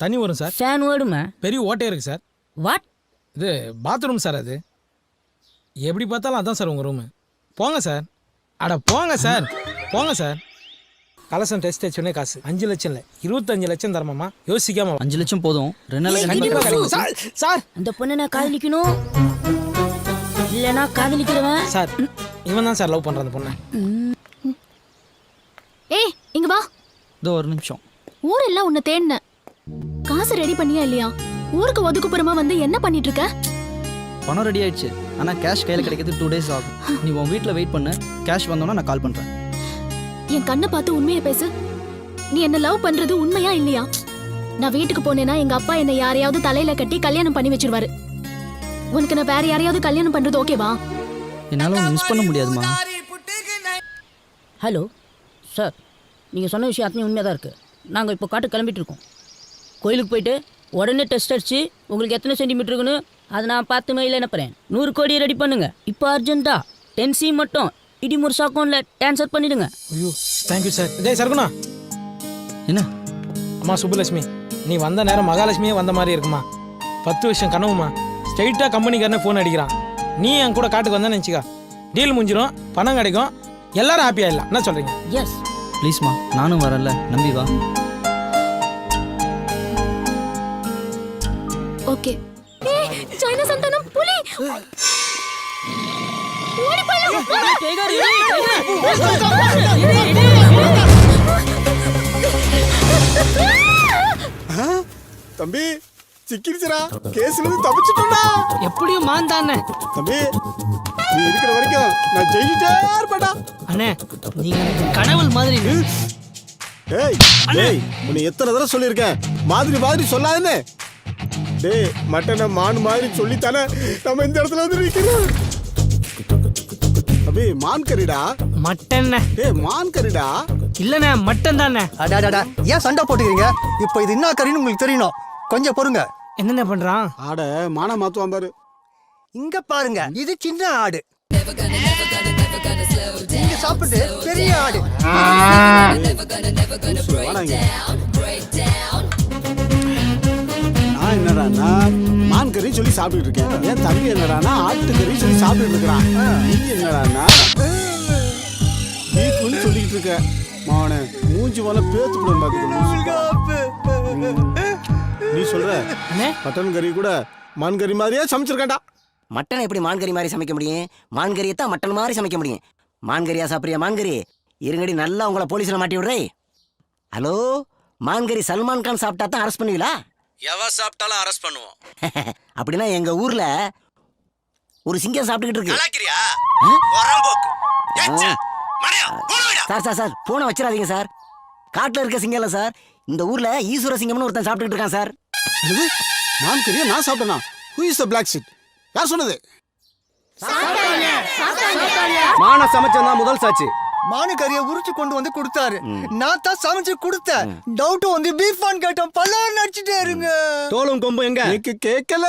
தண்ணி வரும் சார். ஃபேன் ஓடுமா? பெரிய ஓட்டே இருக்கு சார். வாட்? இது பாத்ரூம் சார். அது எப்படி பார்த்தாலும் அதான் சார் உங்க ரூமு. போங்க சார். அட போங்க சார், போங்க சார். கலசம் டெஸ்ட் வச்சோடனே காசு 5 லட்சம் இல்லை 25 லட்சம் தரமாமா. யோசிக்காம 5 லட்சம் போதும். 2 நாளைக்கு கண்டிப்பா கிடைக்கும். சார் சார் அந்த பொண்ணை நான் காதலிக்கணும், இல்லைனா காதலிக்கிறவன். சார் இவன் தான் சார் லவ் பண்ற அந்த பொண்ணை. ஏய் இங்க வா. இதோ ஒரு நிமிஷம். ஊரெல்லாம் உன்னை தேடின. காசு ரெடி பண்ணியா இல்லையா? ஊருக்கு ஒதுக்குப்புறமா வந்து என்ன பண்ணிட்டு இருக்க? பணம் ரெடி ஆயிடுச்சு, ஆனால் கேஷ் கையில் கிடைக்கிறது 2 days ஆகும். நீ உன் வீட்டில் வெயிட் பண்ணு, கேஷ் வந்தோன்னா நான் கால் பண்ணுறேன். என் கண்ணை பார்த்து உண்மையை பேசு. நீ என்ன லவ் பண்றது உண்மையா இல்லையா? நான் வீட்டுக்கு போனேன்னா எங்க அப்பா என்னை யாரையாவது தலையில கட்டி கல்யாணம் பண்ணி வச்சிருவாரு. உனக்கு நான் வேற யாரையாவது கல்யாணம் பண்றது ஓகேவா? என்னால் ஒன்று மிஸ் பண்ண முடியாதுமா. ஹலோ சார், நீங்கள் சொன்ன விஷயம் அத்தனை உண்மையாக தான் இருக்குது. நாங்கள் இப்போ காட்டு கிளம்பிட்டு இருக்கோம். கோயிலுக்கு போயிட்டு உடனே டெஸ்ட் அடிச்சு உங்களுக்கு எத்தனை சென்டிமீட்டர் இருக்குன்னு அதை நான் 10 மைல் அனுப்புகிறேன். 100 கோடி ரெடி பண்ணுங்க இப்போ அர்ஜென்ட்டா. 10C மட்டும் இடி முருசா அக்கௌண்ட்டில் ட்ரான்ஸ்ஃபர் பண்ணிவிடுங்க. ஐயோ தேங்க்யூ சார். ஜெய் சர்க்குணா. என்ன? அம்மா சுப்புலட்சுமி, நீ வந்த நேரம் மகாலட்சுமியே வந்த மாதிரி இருக்குமா. 10 வருஷம் கனவுமா. ஸ்ட்ரைட்டாக கம்பெனிக்காரனே ஃபோன் அடிக்கிறான். நீ என் கூட காட்டுக்கு வந்தேன்னு நினச்சிக்கா, டீல் முடிஞ்சிடும், பணம் கிடைக்கும், எல்லாரும் ஹாப்பியாக இல்லை. என்ன சொல்கிறீங்க? எஸ் ப்ளீஸ்மா, நானும் வரல, நம்பி வா. ஓகே. சைனா சந்தானம் புலி. ஓடி போலாம். தம்பி சிக்கிருச்சுடா, கேஸ்ல இருந்து தப்பிச்சிட்டா. எப்படியும் மாந்தானே. தம்பி நீ இருக்கிற வரைக்கும் நான் ஜெயிச்சிட்டே இருப்பேன்டா. அண்ணே நீங்க எனக்கு கடவுள் மாதிரி. ஏய் டேய், உன்னை எத்தனை தடவை சொல்லியிருக்கேன் மாதிரி மாதிரி சொல்லாதேன்னு. டேய் மட்டனை மான் மாதிரி சொல்லித்தானே நம்ம இந்த இடத்துல வந்து நிற்கிறோம். தம்பி மான் கறிடா. மட்டன். டேய் மான் கறிடா. இல்லண்ணே மட்டன் தானே. அடாடாடா, ஏன் சண்டை போட்டுக்கிறீங்க? இப்போ இது என்ன கறின்னு உங்களுக்கு தெரியணும், கொஞ்சம் பொறுங்க. என்னென்ன பண்றான்? ஆட மானா மாத்துவான் பாரு. இங்க பாருங்க, இது சின்ன ஆடு. இங்க சாப்பிட்டு பெரிய ஆடு. வாடாங்க. நான் என்னடான்னா மான் கறி சொல்லி சாப்பிட்டுட்டு இருக்கேன். என் தம்பி என்னடான்னா ஆட்டுக்கறி சொல்லி சாப்பிட்டுட்டு இருக்கிறான். நீ என்னடான்னா பீஃப்னு சொல்லிக்கிட்டு இருக்க. மாவனே மூஞ்சி போல பேத்து போட பாத்துக்க. நீ சொல்ற மட்டன் கறி கூட மான் கறி மாதிரியே சமைச்சிருக்காண்டா. மட்டன் எப்படி மான்கறி மாதிரி சமைக்க முடியும்? மான்கறியை தான் மட்டன் மாதிரி சமைக்க முடியும். மான்கறியா சாப்பிட்றியா? மான்கறி இருங்கடி, நல்லா உங்களை போலீஸ்ல மாட்டி விடுறே. ஹலோ, மான்கறி சல்மான் கான் சாப்பிட்டா தான் அரெஸ்ட் பண்ணுவீங்களா? எவ சாப்பிட்டாலும் அரெஸ்ட் பண்ணுவோம். அப்படின்னா எங்க ஊர்ல ஒரு சிங்கம் சாப்பிட்டுக்கிட்டு இருக்கு. கலாக்கிறியா? சார் சார் சார் போனை வச்சிடாதீங்க சார். காட்டுல இருக்க சிங்கம் இல்ல சார், இந்த ஊர்ல ஈஸ்வர சிங்கம்னு ஒருத்தன் சாப்பிட்டுக்கிட்டு இருக்கான் சார். மான் கறியை நான் சாப்பிட்டேனா? Who is the black sheep? யார் சொன்னது? மான சமைச்சா முதல் சாட்சி. மானு கறியை உரிச்சு கொண்டு வந்து கொடுத்தாரு. நான் தான் சமைச்சு கொடுத்தேன். டவுட் வந்து பீஃபான் கேட்டோம். பல்லார் நடிச்சுட்டே இருங்க. தோலும் கொம்பு எங்க? எனக்கு கேட்கல.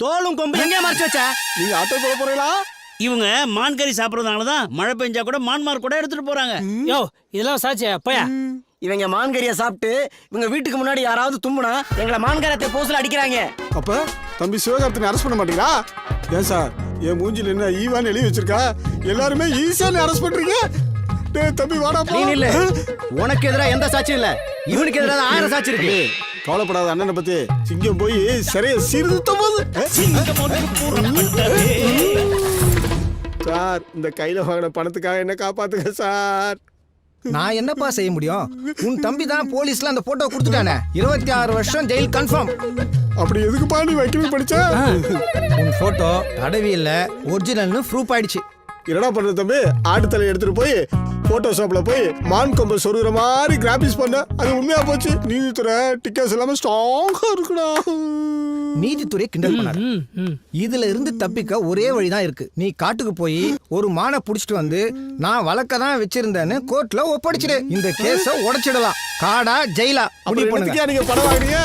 தோலும் கொம்பு எங்க மறைச்சு வச்ச? நீங்க ஆட்டோ போட போறீங்களா? இவங்க மான்கறி சாப்பிடுறதுனால தான் மழை பெஞ்சா கூட மான்மார் கூட எடுத்துட்டு போறாங்க. யோ, இதெல்லாம் சாட்சியா? போயா. இவங்க மான்கறியை சாப்பிட்டு இவங்க வீட்டுக்கு முன்னாடி யாராவது தும்முனா எங்களை மான்கரத்தை போஸ்ல அடிக்கிறாங்க. அப்ப தம்பி சிவகார்த்தினை அரெஸ்ட் பண்ண மாட்டீங்களா? ஏன் சார் என் மூஞ்சில என்ன ஈவான்னு எழுதி வச்சிருக்கா? எல்லாருமே ஈஸியா அரெஸ்ட் பண்றீங்க. டேய் தம்பி வாடா போ. நீ இல்ல, உனக்கு எதிராக எந்த சாட்சியும் இல்ல. இவனுக்கு எதிராக 1000 சாட்சி இருக்கு. கவலைப்படாத அண்ணனை பத்தி. சிங்கம் போய் சரியா சீர்திருத்த போது. சார் இந்த கையில வாங்கின பணத்துக்காக என்ன காப்பாத்துங்க சார். நான் என்னப்பா செய்ய முடியும்? உன் தம்பி தான் போலீஸ்ல அந்த போட்டோ கொடுத்துட்டானே. 26 வருஷம் ஜெயில் கன்ஃபார்ம். அப்படி எதுக்குப்பா நீ வைக்கவே படிச்ச? உன் போட்டோ தடவியில்ல, ஒரிஜினல்னு ப்ரூஃப் ஆயிடுச்சு. என்னடா பண்ற தம்பி? ஆட்டு தலையை எடுத்துட்டு போய் போட்டோஷாப்ல போய் மான் கொம்பை சொருகிற மாதிரி கிராபிக்ஸ் பண்ண. அது உண்மையா போச்சு. நீதித்துறை டிக்கெட்ஸ் எல்லாமே ஸ்ட்ராங்கா இருக்குடா. நீதித்துறை கிண்டல் பண்ணாரு. இதுல இருந்து தப்பிக்க ஒரே வழிதான் இருக்கு. நீ காட்டுக்கு போய் ஒரு மானை புடிச்சிட்டு வந்து நான் வழக்க தான் வச்சிருந்தேன்னு கோர்ட்ல ஒப்படைச்சிடு. இந்த கேஸ உடைச்சிடலாம். காடா ஜெயிலா முடிவு பண்ணுங்க. நீங்க படம் வாங்குறீங்க?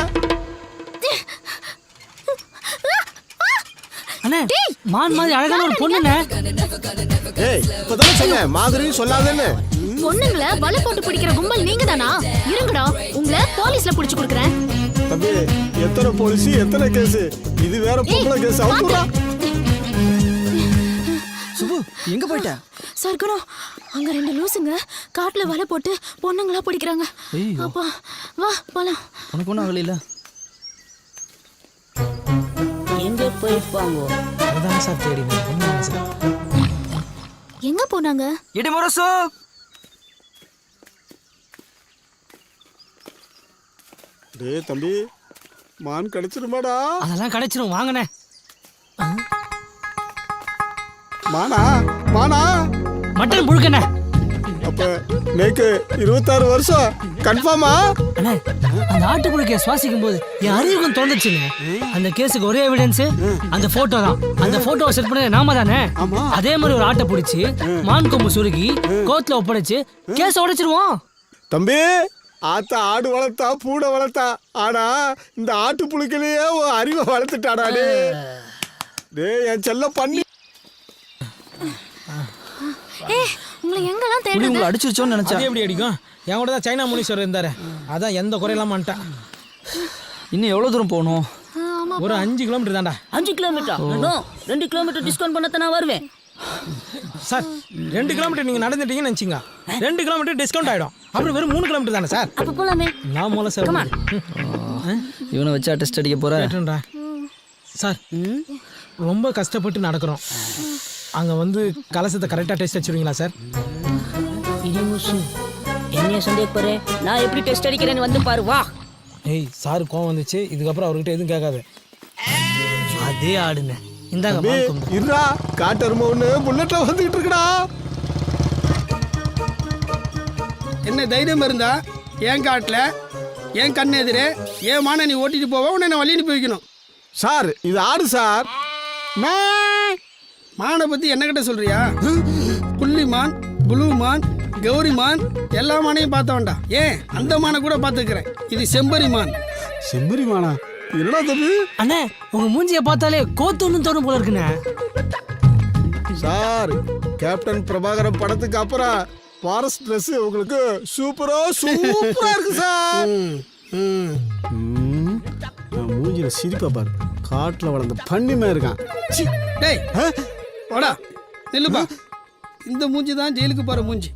அண்ணே, மான் மாதிரி அழகான ஒரு பொண்ணுண்ணே. ஏய் இப்பதான் சொன்னேன் மாதிரின்னு சொல்லாதேன்னு. பொண்ணுங்களை வலை போட்டு பிடிக்கிற கும்பல் நீங்க தானா? இருங்கடா, உங்களை போலீஸ்ல புடிச்சு கொடுக்குறேன். தம்பி எத்தனை போலீஸ் எத்தனை கேஸ்? இது வேற பொம்பளை கேஸ். அவுக்குறா. சுபு எங்க போயிட்ட? சர்க்குணம், அங்க 2 லூசுங்க காட்டுல வலை போட்டு பொண்ணுங்களா பிடிக்கிறாங்க. அப்பா வா போலாம். உனக்கு ஒன்றும் ஆகலையில? எங்க போயிருப்பாங்க? அதான் சார் தேடினேன் சார். எங்க போனாங்க? இடிமுரசு. டேய் தம்பி மான் கிடைச்சிருமாடா? அதெல்லாம் கிடைச்சிரும், வாங்கண்ணே. மானா மானா மட்டன் புழுக்கண்ணே. அப்ப நேக்கு 26 வருஷம் கன்ஃபார்மா? அண்ணே, அந்த ஆட்டு புழுக்கைய சுவாசிக்கும் போது என் அறிவுக்கும் தோணுச்சுங்க. அந்த கேஸுக்கு ஒரே எவிடன்ஸ் அந்த போட்டோ தான். அந்த போட்டோவை செட் பண்ண நாம தானே. அதே மாதிரி ஒரு ஆட்டை பிடிச்சி மான் கொம்பு சுருகி கோர்ட்ல ஒப்படைச்சு கேஸ உடைச்சிருவோம். தம்பி ஆத்தா ஆடு வளர்த்தா பூனை வளர்த்தா, ஆனா இந்த ஆட்டு புழுக்கிலேயே அறிவை வளர்த்துட்டாடா. டேய் என் செல்ல பண்ணி. உங்களை எங்கெல்லாம் புலி தேடுறது? உங்களை அடிச்சிருச்சோன்னு நினைச்சா. அது எப்படி அடிக்கும்? என் கூட தான் சைனா முனீஸ்வரர் இருந்தாரு. அதான் எந்த குறையெல்லாம் பண்ணிட்டான். இன்னும் எவ்வளோ தூரம் போகணும்? ஒரு 5 கிலோமீட்டர் தான்டா. 5 கிலோமீட்டர்? 2 கிலோமீட்டர் டிஸ்கவுண்ட் பண்ண நான் வருவேன் சார். 2 கிலோமீட்டர் நீங்க நடந்துட்டீங்கன்னு நினைச்சிங்க, 2 கிலோமீட்டர் டிஸ்கவுண்ட் ஆயிடும். அப்புறம் வெறும் 3 கிலோமீட்டர் தானே சார். அப்ப போலாமே. நான் மூல சார் இவனை வச்சா டெஸ்ட் அடிக்க போற சார். ரொம்ப கஷ்டப்பட்டு நடக்கிறோம். அங்க வந்து கலசத்தை கரெக்டா டெஸ்ட் வச்சிருவீங்களா சார்? என்ன சந்தேகப்படுற? நான் எப்படி டெஸ்ட் அடிக்கிறேன்னு வந்து பாரு வா. ஏய் சார் கோவம் வந்துச்சு. இதுக்கப்புறம் அவர்கிட்ட எதுவும் கேட்காது. அதே ஆடுங்க. இந்தாங்க தம்பி மான் கொம்பு. இருடா, காட்டெருமை ஒண்ணு புல்லட்ல வந்துகிட்டு இருக்குடா. என்ன தைரியம் இருந்தா என் காட்டுல என் கண்ணு எதிரே என் மான நீ ஓட்டிட்டு போவ, உன்னை நான் வழி அனுப்பி வைக்கணும். சார் இது ஆடு சார். மானை பத்தி என்ன கிட்ட சொல்றியா? புள்ளி மான், புளு மான், கௌரி மான் எல்லா மானையும் பார்த்த வேண்டாம். ஏன் அந்த மானை கூட பார்த்துக்கிறேன். இது செம்பரி மான். செம்பரி மானா? என்னடா தம்பி? அண்ணே உங்க மூஞ்சிய பார்த்தாலே கோத்துன்னு தோணும் போல இருக்குண்ணே. சார், கேப்டன் பிரபாகரன் படத்துக்கு அப்புறம் ஃபாரஸ்ட் ட்ரெஸ் உங்களுக்கு சூப்பரா இருக்கு சார். மூஞ்சில சிரிப்பா பாரு, காட்டுல வளர்ந்த பண்ணிமே இருக்கான். டேய் வாடா நில்லுப்பா. இந்த மூஞ்சி தான் ஜெயிலுக்கு போற மூஞ்சி.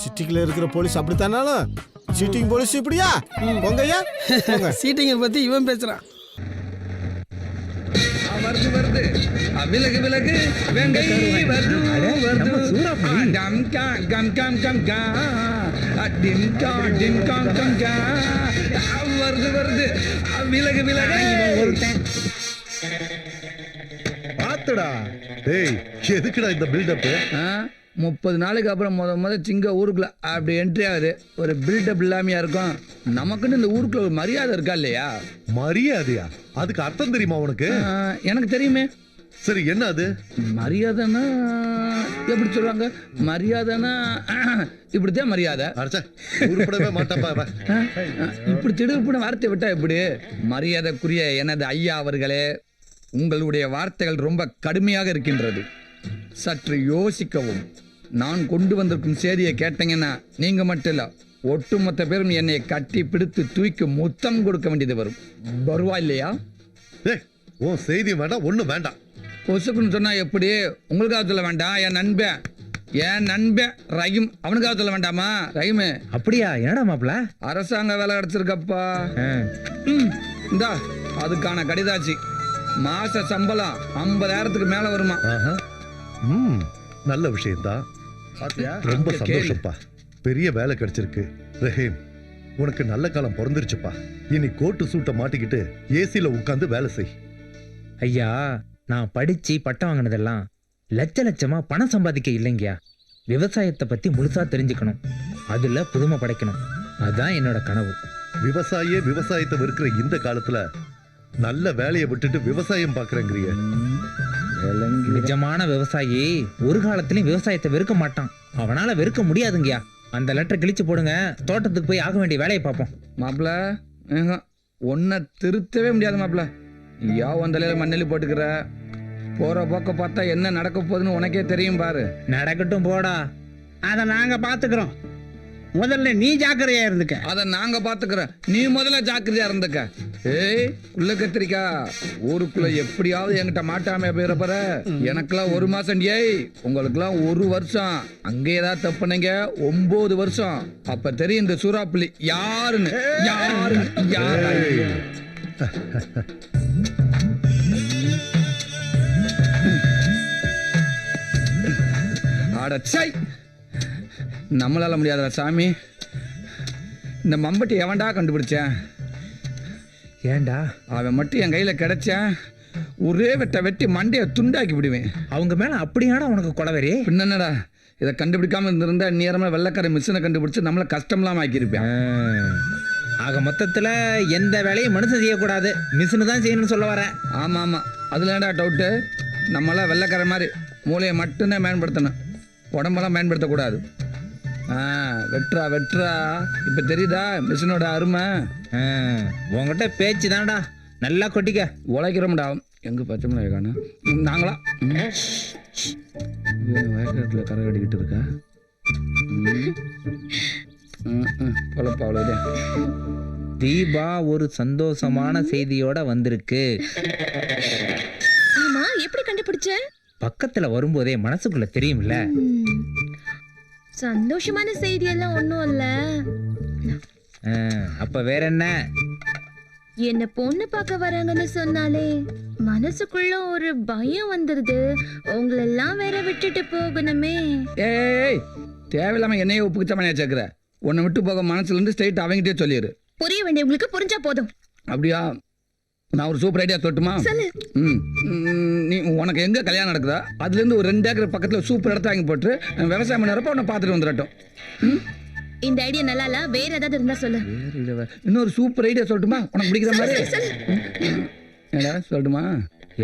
சிட்டிக்குள்ள இருக்கிற போலீஸ் அப்படித்தானாலும் சீட்டிங் போலீஸ் இப்படியா? பொங்கையா சீட்டிங்கை பத்தி இவன் பேசுறான். வருது வருது விலகு விலகு வெங்கை வருது வருது டம் கா கம் கம் கம் கா டிம் கா டிம் கம் கம் கா வருது வருது விலகு விலகு பாத்துடா. டேய் எதுக்குடா இந்த பில்டப்? 30 நாளுக்கு அப்புறம் முத சிங்க ஊருக்குள்ள அப்படி என்ட்ரி ஆகுது. ஒரு பில்டப் இல்லாமையா இருக்கும். நமக்குன்னு இந்த ஊருக்குள்ள ஒரு மரியாதை இருக்கா இல்லையா? மரியாதையா? அதுக்கு அர்த்தம் தெரியுமா உனக்கு? எனக்கு தெரியுமே. சரி, என்ன அது? மரியாதைன்னா எப்படி சொல்லுவாங்க? மரியாதைன்னா இப்படித்தான் மரியாதை. உருப்படவே மாட்டாப்பா. இப்படி திடுப்புன வார்த்தை விட்டா எப்படி? மரியாதைக்குரிய எனது ஐயா அவர்களே, உங்களுடைய வார்த்தைகள் ரொம்ப கடுமையாக இருக்கின்றது. சற்று யோசிக்கவும். நான் கொண்டு வந்திருக்கும் செய்தியை கேட்டீங்கன்னா நீங்க மட்டும் இல்ல, ஒட்டுமொத்த பேரும் என்னை கட்டி பிடித்து தூக்கி முத்தம் கொடுக்க வேண்டியது வரும். வருவா இல்லையா? உன் செய்தி வேண்டாம், ஒண்ணும் வேண்டாம். பொசுக்குன்னு சொன்னா எப்படி? உங்களுக்காக சொல்ல வேண்டாம், என் நண்பன் ரஹீம் அவனுக்காக சொல்ல வேண்டாமா? ரஹீம் அப்படியா? என்னடா மாப்ள? அரசாங்க வேலை கிடைச்சிருக்கப்பா. இந்தா அதுக்கான கடிதாச்சு. மாச சம்பளம் 50,000க்கு மேல வருமா? நல்ல விஷயம்தான். ரொம்ப சந்தோஷப்பா. பெரிய வேலை கிடைச்சிருக்கு. ரஹீம், உனக்கு நல்ல காலம் பிறந்துருச்சுப்பா. இனி கோட்டு சூட்டை மாட்டிக்கிட்டு ஏசில உட்கார்ந்து வேலை செய். ஐயா, நான் படிச்சு பட்டம் வாங்கினதெல்லாம் லட்சமா பணம் சம்பாதிக்க இல்லைங்கயா. விவசாயத்தை பத்தி முழுசா தெரிஞ்சுக்கணும், அதுல புதுமை படைக்கணும். அதான் என்னோட கனவு. விவசாயியே விவசாயத்தை வெறுக்கிற இந்த காலத்துல நல்ல வேலையை விட்டுட்டு விவசாயம் பாக்குறேங்கிறிய. நிஜமான விவசாயி ஒரு காலத்திலயும் விவசாயத்தை வெறுக்க மாட்டான். அவனால வெறுக்க முடியாதுங்கயா. அந்த லெட்டர் கிழிச்சு போடுங்க, தோட்டத்துக்கு போய் ஆக வேண்டிய வேலையை பார்ப்போம். மாப்பிள ஒன்ன திருத்தவே முடியாது மாப்பிள. யா வந்தலையில மண்ணெல்லி போட்டுக்கிற. போற போக்க பார்த்தா என்ன நடக்க போகுதுன்னு உனக்கே தெரியும் பாரு. நடக்கட்டும் போடா, அதை நாங்க பாத்துக்கிறோம். முதல்ல நீ ஜாக்கிரதையா இருந்துக்க. அத நாங்க பாத்துக்கிறோம், நீ முதல்ல ஜாக்கிரதையா இருந்துக்க. ஏய் உள்ள கத்திரிக்கா, ஊருக்குள்ள எப்படியாவது என்கிட்ட மாட்டாம போயிடப்பற. எனக்கெல்லாம் 1 மாசம், ஏய் உங்களுக்கெல்லாம் 1 வருஷம். அங்கே ஏதாவது தப்புனீங்க 9 வருஷம். அப்ப தெரியும் இந்த சூறாப்புலி யாருன்னு. அடச்சை, நம்மளால முடியாதா சாமி? இந்த மம்பட்டி எவன்டா கண்டுபிடிச்சேன்? ஏண்டா? அவன் மட்டும் என் கையில கிடைச்சேன், ஒரே வெட்டி மண்டையை துண்டாக்கி விடுவேன். அவங்க மேல அப்படியாடா உனக்கு கொலவெறி? பின்னடா, இதை கண்டுபிடிக்காம இருந்திருந்தா நேரமா வெள்ளக்கார மிஷினை கண்டுபிடிச்சு நம்மள கஷ்டம்லாம் ஆக்கியிருப்பேன். ஆக மொத்தத்துல எந்த வேலையும் மனுஷன் செய்யக்கூடாது, மிஷினு தான் செய்யணும்னு சொல்ல வரேன். ஆமா ஆமா, அதுல ஏன்டா டவுட்டு? நம்மளாம் வெள்ளக்கார மாதிரி மூளையை மட்டும்தான் பயன்படுத்தணும், உடம்பெல்லாம் பயன்படுத்தக்கூடாது. வெட்ரா இப்ப தெரியுதா மிஷினோட அருமை? உங்ககிட்ட பேச்சு தான்டா, நல்லா கொட்டிக்க. உழைக்கிறோம்டா. எங்க பச்சை மிளகாய் காணும்? நாங்களா வயக்காட்டுல கரை கட்டிக்கிட்டு இருக்கா? பொழப்பா அவ்வளோதான். தீபா ஒரு சந்தோஷமான செய்தியோட வந்திருக்கு. ஆமா, எப்படி கண்டுபிடிச்ச? பக்கத்துல வரும்போதே மனசுக்குள்ள தெரியும்ல. சந்தோஷமான செய்தி எல்லாம் ஒண்ணும் இல்ல. அப்ப வேற என்ன? என்ன பொண்ணு பார்க்க வராங்கன்னு சொன்னாலே மனசுக்குள்ள ஒரு பயம் வந்துருது. உங்களெல்லாம் வேற விட்டுட்டு போகணுமே. ஏய், தேவையில்லாம என்னையே உப்புக்குச்சமனையா சேர்க்கிற. உன்னை விட்டு போக மனசுல இருந்து ஸ்ட்ரைட் அவங்கிட்டே சொல்லிடு. புரிய வேண்டியவங்களுக்கு புரிஞ்சா போதும். அப்படியா? நான் ஒரு சூப்பர் ஐடியா சொல்லட்டுமா? நீ உனக்கு எங்க கல்யாணம் நடக்குதா அதுல இருந்து ஒரு 2 ஏக்கர் பக்கத்துல சூப்பர் இடத்த வாங்கி போட்டு விவசாயம் பண்ணறப்ப உன்னை பார்த்துட்டு வந்துடட்டும். இந்த ஐடியா நல்லா இல்ல, வேற ஏதாவது இருந்தா சொல்லு. இன்னொரு சூப்பர் ஐடியா சொல்லட்டுமா? உனக்கு பிடிக்கிற மாதிரி ஏடா சொல்லட்டுமா?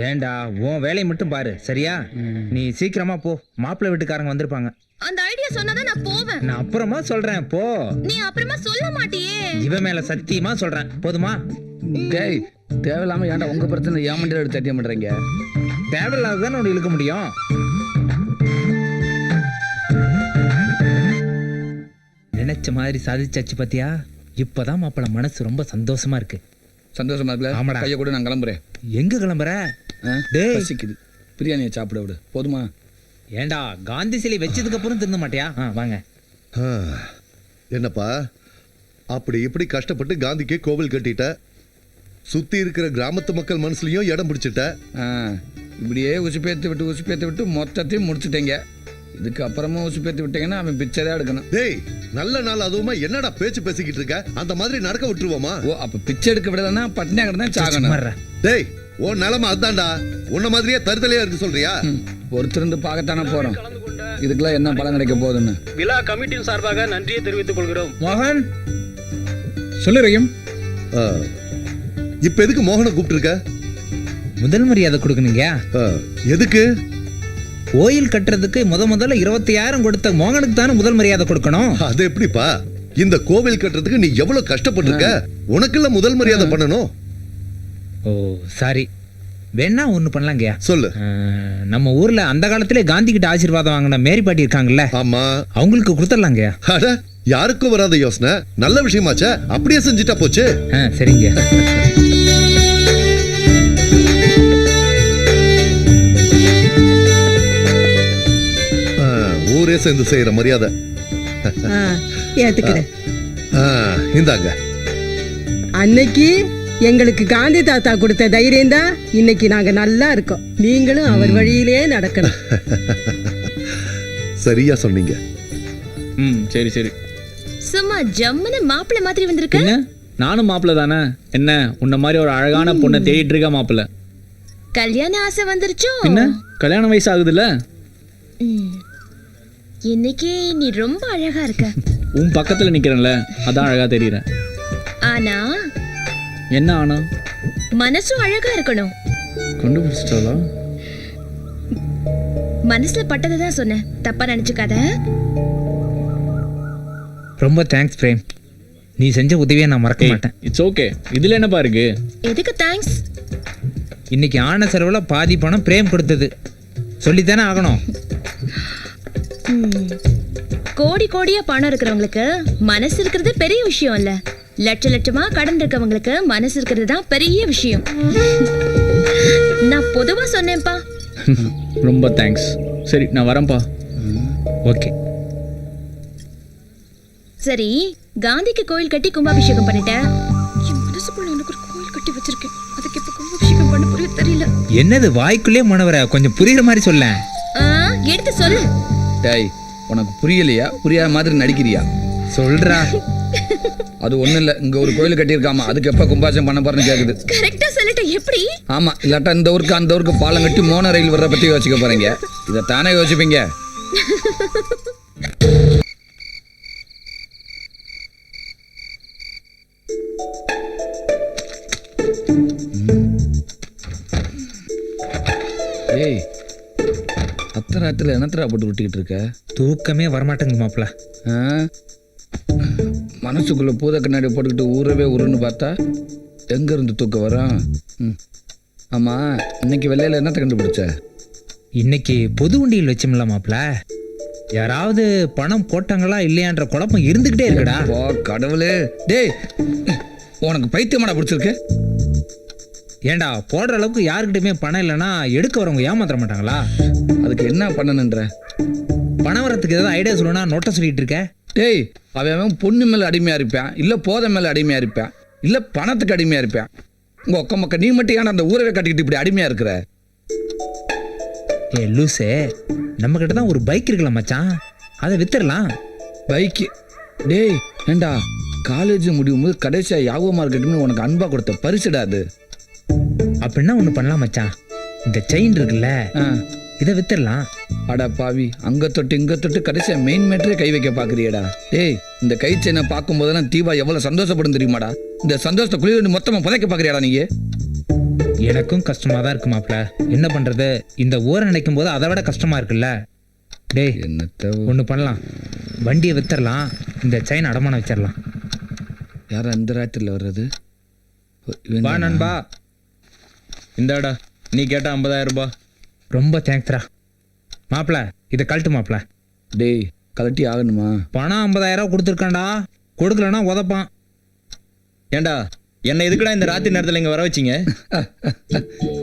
ஏண்டா, உன் வேலையை மட்டும் பாரு சரியா? நீ சீக்கிரமா போ, மாப்பிள்ளை வீட்டுக்காரங்க வந்திருப்பாங்க. அந்த ஐடியா சொன்னாதான் நான் போவேன். நான் அப்புறமா சொல்றேன், போ. நீ அப்புறமா சொல்ல மாட்டியே. இவன் மேல சத்தியமா சொல்றேன், போதுமா? டேய், தேவையில்லாம ஏன்டா உங்க பிரச்சனை ஏமாண்டியில் எடுத்து தட்டிய பண்றீங்க? தேவையில்லாத தானே ஒன்று இழுக்க முடியும். நினைச்ச மாதிரி சாதிச்சாச்சு பாத்தியா? இப்பதான் மாப்பிள்ள மனசு ரொம்ப சந்தோஷமா இருக்கு. சந்தோஷமா இருக்குல்ல? ஆமாடா. கையை கூட நான் கிளம்புறேன். எங்க கிளம்புற? டேய், பசிக்குது. பிரியாணியை சாப்பிட விடு. போதுமா? ஏண்டா காந்தி சிலை வச்சதுக்கு அப்புறம் தின்ன மாட்டியா? வாங்க. என்னப்பா அப்படி இப்படி கஷ்டப்பட்டு காந்திக்கே கோவில் கட்டிட்ட, சுத்தி இருக்கிற கிராமத்து மக்கள் மனசுலயும் இடம் பிடிச்சிட்ட. இப்படியே உசுப்பேத்து விட்டு மொத்தத்தையும் முடிச்சுட்டேங்க. இதுக்கு அப்புறமா உசுப்பேத்து விட்டீங்கன்னா அவன் பிச்சை தான் எடுக்கணும். டேய், நல்ல நாள் அதுவுமா என்னடா பேச்சு பேசிக்கிட்டு இருக்க? அந்த மாதிரி நடக்க விட்டுருவோமா? ஓ, அப்ப பிச்சை எடுக்க விடலன்னா பட்டினியா கிடந்தான் சாகணும். டேய், உன் நிலைமை அதான்டா. உன்ன மாதிரியே தருதலையா இருக்கு சொல்றியா? ஒருத்தருந்து பார்க்கத்தானே போறோம். இதுக்கெல்லாம் என்ன பலன் கிடைக்க போகுதுன்னு விழா கமிட்டியின் சார்பாக நன்றியை தெரிவித்துக் கொள்கிறோம். மோகன் சொல்லுறையும். இப்ப எதுக்கு மோகனை கூப்பிட்டு இருக்க? முதல் மரியாதை கொடுக்கணுங்க. எதுக்கு? கோயில் கட்டுறதுக்கு முதல்ல 25,000 கொடுத்த மோகனுக்கு தானே முதல் மரியாதை கொடுக்கணும். அது எப்படிப்பா? இந்த கோவில் கட்டுறதுக்கு நீ எவ்வளவு கஷ்டப்பட்டிருக்க, உனக்குள்ள முதல் மரியாதை பண்ணணும். ஓ சாரி, வேணா ஒண்ணு பண்ணலாங்கய்யா. சொல்லு. நம்ம ஊர்ல அந்த காலத்திலே காந்தி கிட்ட ஆசீர்வாதம் வாங்கின மேரி பாட்டி இருக்காங்கல்ல, ஆமா, அவங்களுக்கு கொடுத்துடலாங்கய்யா. அட, யாருக்கும் வராத யோசனை, நல்ல விஷயமாச்சே. அப்படியே செஞ்சுட்டா போச்சு. சரிங்க. ஊரே சேர்ந்து செய்யற மரியாதை. ஏத்துக்கிறேன். இந்தாங்க. அன்னைக்கு எங்களுக்கு காந்தி தாத்தா கொடுத்த தைரியம் தான் இன்னைக்கு நாங்க நல்லா இருக்கோம். நீங்களும் அவர் வழியிலே நடக்கணும். சரியா சொன்னீங்க. சரி சரி. சும்மா ஜம்முன்னு மாப்பிள்ளை மாதிரி வந்திருக்க. நானும் மாப்பிள்ள தானே. என்ன உன்ன மாதிரி ஒரு அழகான பொண்ணை தேடிட்டு இருக்க மாப்பிள்ள. கல்யாண ஆசை வந்துருச்சோ? என்ன கல்யாண வயசு ஆகுதுல்ல? இன்னைக்கு நீ ரொம்ப அழகா இருக்க. உன் பக்கத்துல நிக்கிறேன்ல, அதான் அழகா தெரியறேன். ஆனா என்ன ஆனா? மனசும் அழகா இருக்கணும். கண்டுபிடிச்சிட்டாளா? மனசுல பட்டதை தான் சொன்னேன், தப்பா நினைச்சுக்காத. ரொம்ப தேங்க்ஸ் பிரேம், நீ செஞ்ச உதவியை நான் மறக்க மாட்டேன். It's okay. இதுல என்னப்பா இருக்கு? எதுக்கு தேங்க்ஸ்? இன்னைக்கு ஆன செலவுல பாதி பணம் பிரேம் கொடுத்தது, சொல்லித்தானே ஆகணும். கோடி கோடியா பணம் இருக்கிறவங்களுக்கு மனசு இருக்கிறது பெரிய விஷயம் இல்ல. லட்சமா கடன் இருக்கவங்களுக்கு மனசு இருக்கிறது தான் பெரிய விஷயம். நான் பொதுவா சொன்னேன்ப்பா. ரொம்ப தேங்க்ஸ். சரி, நான் வரேன்ப்பா. ஓகே. சரி, காந்திக்கு கோயில் கட்டி கும்பாபிஷேகம் பண்ணிட்டேன். என் மனசுக்குள்ள உனக்கு ஒரு கோயில் கட்டி வச்சிருக்கேன். அதுக்கு எப்ப கும்பாபிஷேகம் பண்ண புரிய தெரியல. என்னது வாய்க்குள்ளே மனவர? கொஞ்சம் புரியுற மாதிரி சொல்ல. எடுத்து சொல்லு. டேய், உனக்கு புரியலையா? புரியாத மாதிரி நடிக்கிறியா? சொல்றா. அது ஒண்ணும் இல்ல, இங்க ஒரு கோயில் கட்டியிருக்காமா, அதுக்கு எப்ப கும்பாபிஷேகம் பண்ண போறேன்னு கேக்குது. கரெக்டா சொல்லிட்டேன். எப்படி? ஆமா, இல்லாட்டா இந்த ஊருக்கு அந்த ஊருக்கு பாலம் கட்டி மோன ரயில் வர்ற பத்தி யோசிக்க போறீங்க. இதை தானே யோசிப்பீங்க. ஏய், அத்தராத்துல என்னத்தரா போட்டு விட்டுக்கிட்டு இருக்க? தூக்கமே வரமாட்டேங்க மாப்பிள்ள. மனசுக்குள்ள பூத கண்ணாடி போட்டுக்கிட்டு ஊரவே உருன்னு பார்த்தா எங்க இருந்து தூக்கம் வரும்? ஆமா, இன்னைக்கு வெள்ளையில என்னத்தை கண்டுபிடிச்ச? இன்னைக்கு பொது வண்டியில் வச்சோம்ல மாப்பிள்ள, யாராவது பணம் போட்டாங்களா இல்லையான்ற குழப்பம் இருந்துகிட்டே இருக்குடா. கடவுளே. டேய், உனக்கு பைத்தியமாடா பிடிச்சிருக்கு? ஏண்டா, போடுற அளவுக்கு யாருக்கிட்டயுமே பணம் இல்லைன்னா எடுக்க வரவங்க ஏமாத்திர மாட்டாங்களா? அதுக்கு என்ன பண்ணணுன்ற? பணம் வரத்துக்கு ஏதாவது ஐடியா சொல்லணும்னா நோட்டை சொல்லிட்டு இருக்க. டேய், அவன் பொண்ணு மேல அடிமையா இருப்பான், இல்ல போதை மேல அடிமையா இருப்பான், இல்ல பணத்துக்கு அடிமையா இருப்பான். உங்க ஒக்க மக்க நீ மட்டும் ஏன்னா அந்த ஊரவே கட்டிக்கிட்டு இப்படி அடிமையா இருக்கிற? ஏ லூசே, நம்ம கிட்ட தான் ஒரு பைக் இருக்குல்ல மச்சான், அதை வித்துடலாம். பைக்கு? டேய் ஏண்டா, காலேஜ் முடியும் போது கடைசியா யாவோ மார்க்கெட்னு உனக்கு அன்பா கொடுத்த பரிசுடா அது. அப்படின்னா ஒண்ணு பண்ணலாம் மச்சான், இந்த செயின் இருக்குல்ல, இதை வித்துடலாம். அட பாவி, அங்க தொட்டு இங்க தொட்டு கடைசியா மெயின் மேட்டரே கை வைக்க பாக்குறியடா. டேய், இந்த கை செயினை பார்க்கும் போதெல்லாம் தீபா எவ்வளவு சந்தோஷப்படும் தெரியுமாடா? இந்த சந்தோஷத்தை குளிர் மொத்தமா புதைக்க பாக்குறியாடா நீங்க? எனக்கும் கஷ்டமா தான் இருக்கு மாப்பிள்ள, என்ன பண்றது? இந்த ஊரை நினைக்கும் போது அதை விட கஷ்டமா இருக்குல்ல. டேய், என்னத்த ஒண்ணு பண்ணலாம், வண்டியை வித்துடலாம், இந்த செயின் அடமானம் வச்சிடலாம். யாரும் அந்த ராத்திரில வர்றது? வா நண்பா, இந்தாடா நீ கேட்ட 50,000 ரூபாய். ரொம்ப தேங்க்ஸ்ரா மாப்பிள. இதை கழட்டு மாப்பிள. டேய் கலட்டி ஆகணுமா? பணம் 50,000 கொடுத்துருக்கான்டா, கொடுக்கலன்னா உதப்பான். ஏண்டா என்ன எதுக்குடா இந்த ராத்திரி நேரத்தில் இங்கே வர வச்சிங்க?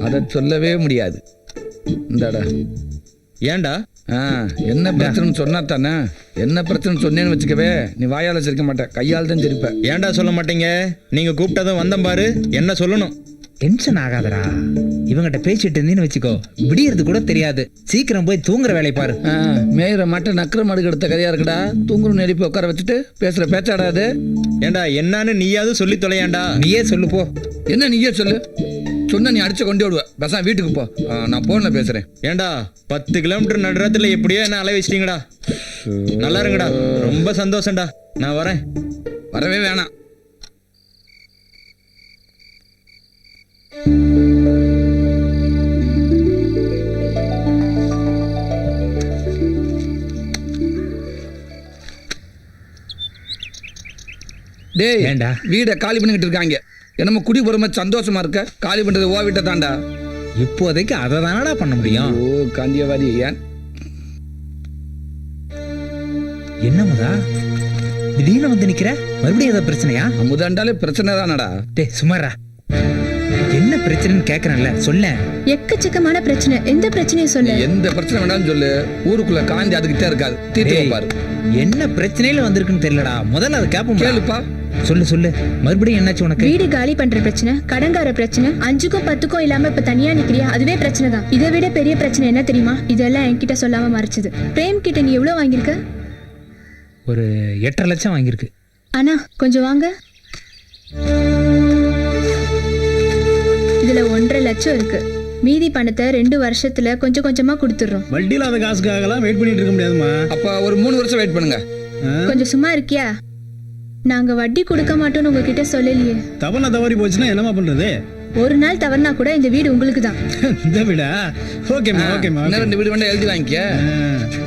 அதை சொல்லவே முடியாது. இந்தாடா. ஏண்டா? என்ன பிரச்சனைன்னு சொன்னா தானே. என்ன பிரச்சனை சொன்னேன்னு வச்சுக்கவே நீ வாயால் சிரிக்க மாட்டேன், கையால் தான் சிரிப்ப. ஏண்டா சொல்ல மாட்டீங்க? நீங்கள் கூப்பிட்டதும் வந்தேன் பாரு, என்ன சொல்லணும்? டென்ஷன் ஆகாதடா. இவங்கிட்ட பேசிட்டு இருந்தீன்னு வச்சுக்கோ, விடியறது கூட தெரியாது. சீக்கிரம் போய் தூங்குற வேலை பாரு. மேயிற மாட்டை நக்கிற மாடு எடுத்த கதையா இருக்குடா. தூங்குற நெடிப்பு உட்கார வச்சுட்டு பேசுற பேச்சாடாது. ஏண்டா என்னன்னு நீயாவது சொல்லி தொலையாண்டா. நீயே சொல்லு போ. என்ன நீயே சொல்லு. சொன்ன நீ அடிச்சு கொண்டு விடுவ. பசங்க வீட்டுக்கு போ, நான் போன்ல பேசுறேன். ஏண்டா 10 கிலோமீட்டர் நடுறத்துல எப்படியோ என்ன அலை வச்சிட்டீங்கடா. நல்லா இருங்கடா, ரொம்ப சந்தோஷம்டா. நான் வரேன். வரவே வேணாம். டேய் ஏண்டா வீடை காலி பண்ணிக்கிட்டு இருக்காங்க. என்னமோ குடி போற மாதிரி சந்தோஷமா இருக்க. காலி பண்றது ஓ வீட்டை தாண்டா. இப்போதைக்கு அதை தானடா பண்ண முடியும். ஓ காந்தியவாதி. ஏன் என்ன முதா திடீர்னு வந்து நிக்கிற? மறுபடியும் ஏதாவது பிரச்சனையா? அமுதாண்டாலே பிரச்சனை தானடா. டேய் சுமாரா, என்ன பிரச்சனைன்னு கேக்குறேன்ல, சொல்ல. எக்கச்சக்கமான பிரச்சனை. எந்த பிரச்சனையும் சொல்லு. எந்த பிரச்சனை வேணாலும் சொல்லு. ஊருக்குள்ள காந்தி அதுகிட்டே இருக்காது, தீர்த்து வைப்பாரு. என்ன பிரச்சனையில வந்திருக்குன்னு தெரியலடா. முதல்ல அதை கேப்போம். கேளுப்பா. சொல்லு சொல்லு, மறுபடியும் என்னாச்சு உனக்கு? வீடு காலி பண்ற பிரச்சனை, கடன்கார பிரச்சனை, 5க்கும் 10க்கும் இல்லாம இப்ப தனியா நிக்கிறியா, அதுவே பிரச்சனை தான். இதை விட பெரிய பிரச்சனை என்ன தெரியுமா? இதெல்லாம் என்கிட்ட சொல்லாம மறைச்சது. பிரேம் கிட்ட நீ எவ்வளவு வாங்கியிருக்க? ஒரு 8.5 லட்சம் வாங்கியிருக்கு. அண்ணா கொஞ்சம் வாங்க. இதுல 1.5 லட்சம் இருக்கு. மீதி பணத்தை 2 வருஷத்துல கொஞ்சம் கொஞ்சமா கொடுத்துடுறோம். வட்டி இல்லாத காசுக்காகலாம் வெயிட் பண்ணிட்டு இருக்க முடியாதுமா. அப்ப ஒரு 3 வருஷம் வெயிட் பண்ணுங்க. கொஞ்சம் சும்மா இருக்கியா? நாங்க வட்டி கொடுக்க மாட்டோம்னு உங்ககிட்ட சொல்லலையே. தவறி போச்சுன்னா என்னமா பண்றது? ஒரு நாள் தவறுனா கூட இந்த வீடு உங்களுக்கு தான். இந்த வீடா? ஓகேமா ஓகேமா. 2 வீடு வேண்டாம், எழுதி வாங்கிக்க.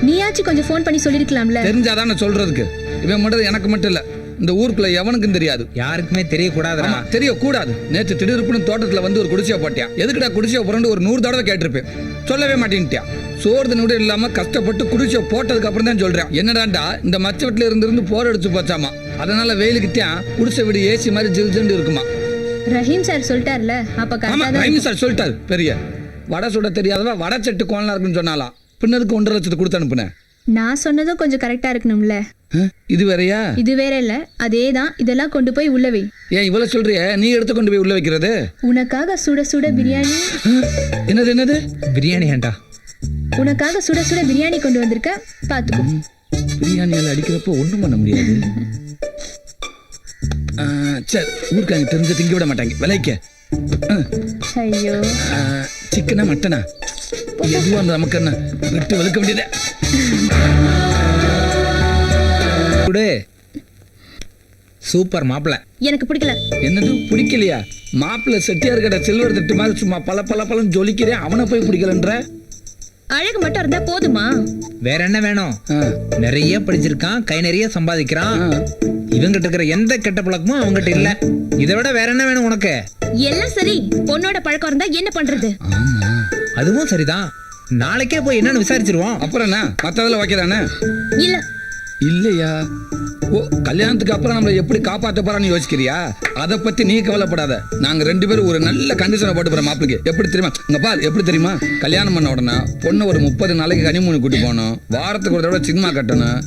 நீயாச்சும் கொஞ்சம் ஃபோன் பண்ணி சொல்லிருக்கலாம்ல. தெரிஞ்சாதான் சொல்றதுக்கு. இவன் மட்டும் எனக்கு மட்டும் இல்ல, இந்த ஊருக்குள்ள எவனுக்கும் தெரியாது. யாருக்குமே தெரியக்கூடாது. தெரியக்கூடாது. நேற்று திடீர்னு தோட்டத்துல வந்து ஒரு குடிசையா போட்டியா. எதுக்குடா குடிசையா போறேன்னு ஒரு 100 தடவை கேட்டிருப்பேன். சொல்லவே மாட்டேன்ட்டியா. சோறு கூட இல்லாம கஷ்டப்பட்டு குடிசையா போட்டதுக்கு அப்புறம் தான் சொல்றேன். என்னடாண்டா இந்த மச்ச வீட்டுல இருந்து போர் அடிச்சு போச்சாமா. அதனால வெயிலுக்கிட்டா குடிசை வீடு ஏசி மாதிரி ஜில்ஜில்னு இருக்குமா. ரஹீம் சார் சொல்லிட்டார்ல, அப்ப ஆமா ரஹீம் சார் சொல்லிட்டாரு. பெரிய வடை சுட தெரியாதவா வடை செட்டு கோணலா இருக்குன்னு சொன்னாலாம். பின்னதுக்கு 1.5 லட்சத்துக்கு கொடுத்து அனுப்புனேன். நான் சொன்னதும் கொஞ்சம் கரெக்டா இருக்கணும்ல. இது வேறயா? இது வேற இல்ல, அதேதான். இதெல்லாம் கொண்டு போய் உள்ள வை. ஏன் இவ்வளவு சொல்றிய? நீ எடுத்து கொண்டு போய் உள்ள வைக்கிறது? உனக்காக சுட சுட பிரியாணி. என்னது என்னது? பிரியாணி ஏண்டா? உனக்காக சுட சுட பிரியாணி கொண்டு வந்திருக்க, பாத்துக்கோ. பிரியாணியால அடிக்கிறப்போ ஒண்ணும் பண்ண முடியாது. சரி, ஊருக்காங்க தெரிஞ்ச திங்க விட மாட்டாங்க. விலைக்க ஐயோ. சிக்கனா மட்டனா எதுவா இருந்தா நமக்கு என்ன விட்டு வலுக்க வேண்டியதே. சூப்பர் மாப்பிள்ள. எனக்கு பிடிக்கல. என்னது பிடிக்கலையா? மாப்பிள்ள செட்டியார் கடை சில்வர் தட்டு மாதிரி சும்மா பல ஜொலிக்கிறேன். அவனை போய் பிடிக்கலன்ற? அழகு மட்டும் இருந்தா போதுமா? வேற என்ன வேணும்? நிறைய படிச்சிருக்கான், கை நிறைய சம்பாதிக்கிறான். இவங்கிட்ட இருக்கிற எந்த கெட்ட பழக்கமும் அவங்ககிட்ட இல்ல. இதை விட வேற என்ன வேணும் உனக்கு? எல்லாம் சரி, பொண்ணோட பழக்கம் இருந்தா என்ன பண்றது? அதுவும் சரிதான். நாளைக்கே போய் என்னன்னு விசாரிச்சிருவோம். அப்புறம் என்ன மத்ததுல வைக்கிறானே? இல்ல இல்லையா? ஓ, கல்யாணத்துக்கு அப்புறம் நம்மளை எப்படி காப்பாற்ற போறான்னு யோசிக்கிறியா? அதை பத்தி நீ கவலைப்படாத. நாங்க 2 பேரும் ஒரு நல்ல கண்டிஷனை போட்டு போறோம் மாப்பிளைக்கு. எப்படி தெரியுமா? இங்க பாரு, எப்படி தெரியுமா? கல்யாணம் பண்ண உடனே பொண்ணு ஒரு 30 நாளைக்கு கனிமூணு கூட்டி போகணும். வாரத்துக்கு ஒரு தடவை சினிமா கட்டணும்.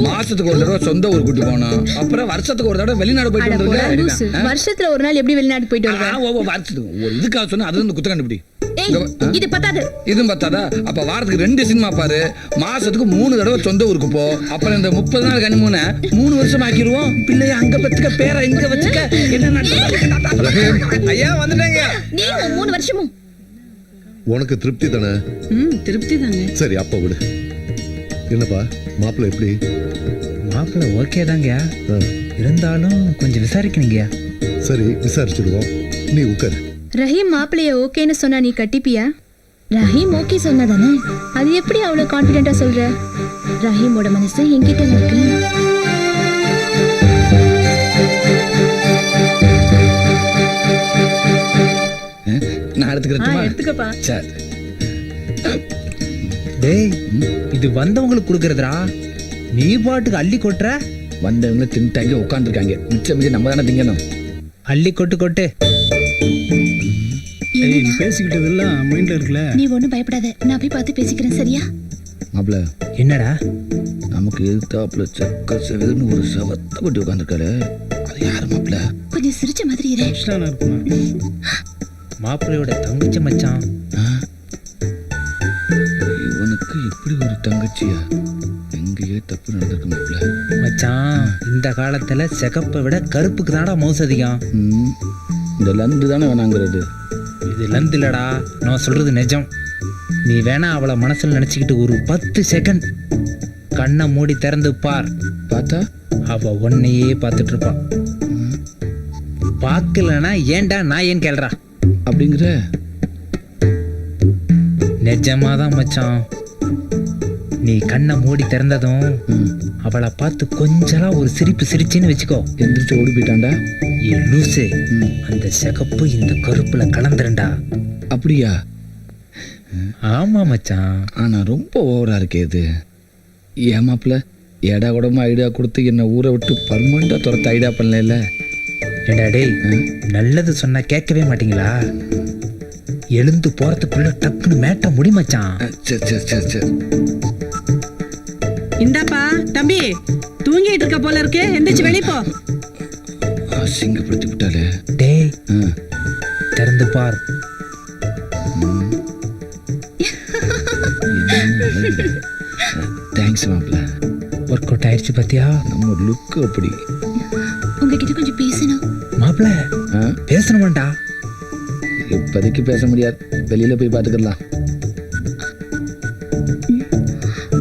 மாசத்துக்கு ஒரு தடவை சொந்த ஊர் கூட்டி போகணும். அப்புறம் வருஷத்துக்கு ஒரு தடவை வெளிநாடு போயிட்டு வந்துருக்க. வருஷத்துல ஒரு நாள் எப்படி வெளிநாடு போயிட்டு வருவேன்? வருஷத்துக்கு ஒரு இதுக்காக சொன்னா அது வந்து குத்த கண்டுபிடி. இது பத்தாது. இதுவும் பத்தாதா? அப்ப வாரத்துக்கு 2 சினிமா பாரு. மாசத்துக்கு 3 தடவை சொந்த ஊருக்கு போ. அப்புறம் இந்த 30 நாள் கனிமூனை 3 வருஷம் ஆக்கிடுவோம். பிள்ளைய அங்க பத்துக்க, பேரை இங்க வச்சுக்க. என்ன ஐயா வந்துட்டாங்க. நீ 3 வருஷமும். உனக்கு திருப்தி தானே? திருப்தி தானே. சரி அப்ப விடு. என்னப்பா மாப்பிள்ள எப்படி? மாப்பிள்ள ஓகே தாங்க, இருந்தாலும் கொஞ்சம் விசாரிக்கணுங்கயா. சரி விசாரிச்சிடுவோம், நீ உட்காரு. ரஹீம் மாப்பிளைய ஓகேன்னு சொன்னா நீ கட்டிப்பியா? ரஹீம் ஓகே சொன்னதானே, அது எப்படி அவ்வளவு கான்பிடென்ட்டா சொல்ற? ரஹீமோட மனசு என்கிட்ட இருக்கு. நான் எடுத்துக்கிறேன். எடுத்துக்கப்பா. சரி. டேய் இது வந்தவங்களுக்கு கொடுக்கறதுடா. நீ பாட்டுக்கு அள்ளி கொட்டுற. வந்தவங்க தின்ட்டாங்க உட்காந்துருக்காங்க. மிச்சம் மிச்சம் நம்ம தானே திங்கணும். அள்ளி கொட்டு கொட்டு. நீ பேசிக்கிட்டது எல்லாம் மைண்ட்ல இருக்குல்ல. நீ ஒண்ணும் பயப்படாத, நான் போய் பார்த்து பேசிக்கிறேன், சரியா? மாப்பிள என்னடா நமக்கு எதிர்த்தாப்புல சக்க செவதுன்னு ஒரு சவத்தை கொட்டி உட்காந்துருக்காரு. அது யாரு மாப்பிள? கொஞ்சம் சிரிச்ச மாதிரி இரு. மாப்பிள்ளையோட தங்கச்சி மச்சான். இவனுக்கு இப்படி ஒரு தங்கச்சியா? எங்கேயே தப்பு நடந்திருக்கு மாப்பிள. மச்சான் இந்த காலத்துல சிகப்பை விட கருப்புக்கு தான்டா மவுஸ் அதிகம். இந்த லந்து தானே வேணாங்கிறது. இது லந்து இல்லடா, நான் சொல்றது நிஜம். நீ வேணா அவளை மனசுல நினைச்சுக்கிட்டு ஒரு 10 செகண்ட் கண்ணை மூடி திறந்து பார். பார்த்தா அவ உன்னையே பார்த்துட்டு இருப்பா. பார்க்கலனா ஏன்டா நான் ஏன் கேள்றா அப்படிங்கிற? நிஜமாதான் மச்சான். நீ கண்ணை மூடி திறந்ததும் அவளை பார்த்து கொஞ்சலா ஒரு சிரிப்பு சிரிச்சின்னு வச்சுக்கோ. எந்திரிச்சு ஓடி போயிட்டான்டா. ஏ லூசு, அந்த சிகப்பு இந்த கருப்புல கலந்துருண்டா. அப்படியா? ஆமா மச்சான். ஆனா ரொம்ப ஓவரா இருக்கே இது. ஏமாப்ல ஏடா கூடமா ஐடியா கொடுத்து என்ன ஊரை விட்டு பர்மனண்டா துரத்த ஐடியா பண்ணல. ஏடா டேய், நல்லது சொன்னா கேட்கவே மாட்டீங்களா? எழுந்து போறதுக்குள்ள டக்குன்னு மேட்ட முடி மச்சான். சரி சரி சரி சரி. இந்தாப்பா தம்பி, தூங்கிட்டு இருக்க போல இருக்கு, எந்திரிச்சு வெளிய போ. அசிங்கப்படுத்தி விட்டாலே. டேய் திறந்து பார். தேங்க்ஸ் மாப்ள. ஒர்க் அவுட் ஆயிடுச்சு பாத்தியா? நம்ம லுக் அப்படி. உங்ககிட்ட கொஞ்சம் பேசணும். மாப்ள பேசணுமாண்டா? இப்போதைக்கு பேச முடியாது, வெளியில போய் பார்த்துக்கலாம்.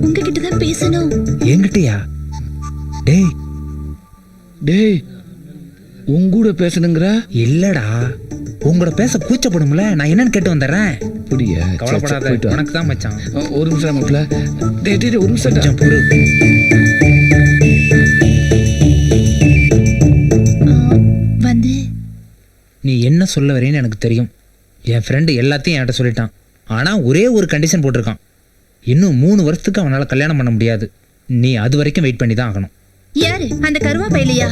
உங்ககிட்ட தான் பேசணும். என்கிட்டயா? டேய் டேய் உங்கூட பேசணுங்கிற? இல்லடா, உங்களோட பேச கூச்சப்படும்ல, நான் என்னன்னு கேட்டு வந்துடுறேன். அப்படியா? கவலைப்படாத, உனக்கு தான் மச்சான். ஒரு நிமிஷம் மாப்ள. டேய் டேய் ஒரு நிமிஷம். கொஞ்சம் பொறு. வந்து நீ என்ன சொல்ல வரேன்னு எனக்கு தெரியும். என் ஃப்ரெண்டு எல்லாத்தையும் என்கிட்ட சொல்லிட்டான். ஆனால் ஒரே ஒரு கண்டிஷன் போட்டிருக்கான். இன்னும் 3 வருஷத்துக்கு அவனால் கல்யாணம் பண்ண முடியாது. நீ அது வரைக்கும் வெயிட் பண்ணி தான் ஆகணும். யாரு அந்த கருவா பையிலையா?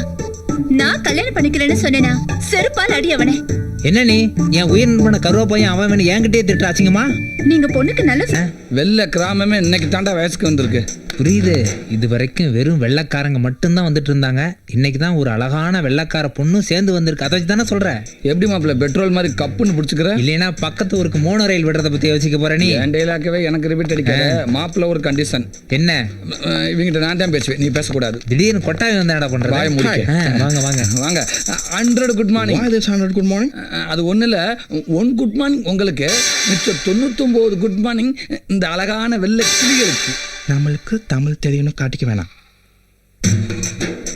நான் கல்யாணம் பண்ணிக்கிறேன்னு சொன்னேனா? செருப்பால் அடி அவனே. என்ன நீ என் உயிர் நண்பன கருவா பையன் அவன் என்கிட்டயே திட்டுற அசிங்கமா? நீங்க பொண்ணுக்கு நல்ல வெள்ளை கிராமமே இன்னைக்கு தாண்டா வயசுக்கு வந்திருக்கு. புரியுது. இது வரைக்கும் வெறும் வெள்ளைக்காரங்க மட்டும்தான் வந்துட்டு இருந்தாங்க. இன்னைக்கு தான் ஒரு அழகான வெள்ளைக்கார பொண்ணும் சேர்ந்து வந்திருக்கு. அதை தானே சொல்ற? எப்படி மாப்பிள்ள பெட்ரோல் மாதிரி கப்புன்னு பிடிச்சிக்கிற? இல்லைன்னா பக்கத்து ஊருக்கு மோனோ ரயில் விடுறத பத்தி யோசிக்க போற நீ? என் டைலாக்கவே எனக்கு ரிப்பீட் அடிக்காத. மாப்பிள்ள ஒரு கண்டிஷன். என்ன? இவங்கிட்ட நான் தான் பேசுவேன், நீ பேசக்கூடாது. திடீர்னு கொட்டாவி வந்து என்னடா பண்ற? வாய முடிக்க. வாங்க வாங்க வாங்க. 100 குட் மார்னிங். 100 good morning. அது ஒண்ணு இல்ல, 1 குட் மார்னிங் உங்களுக்கு, மிச்சம் 99 குட் மார்னிங் இந்த அழகான வெள்ளை கிளிகளுக்கு. நம்மளுக்கு தமிழ் தெரியணும் காட்டிக்க வேணாம்.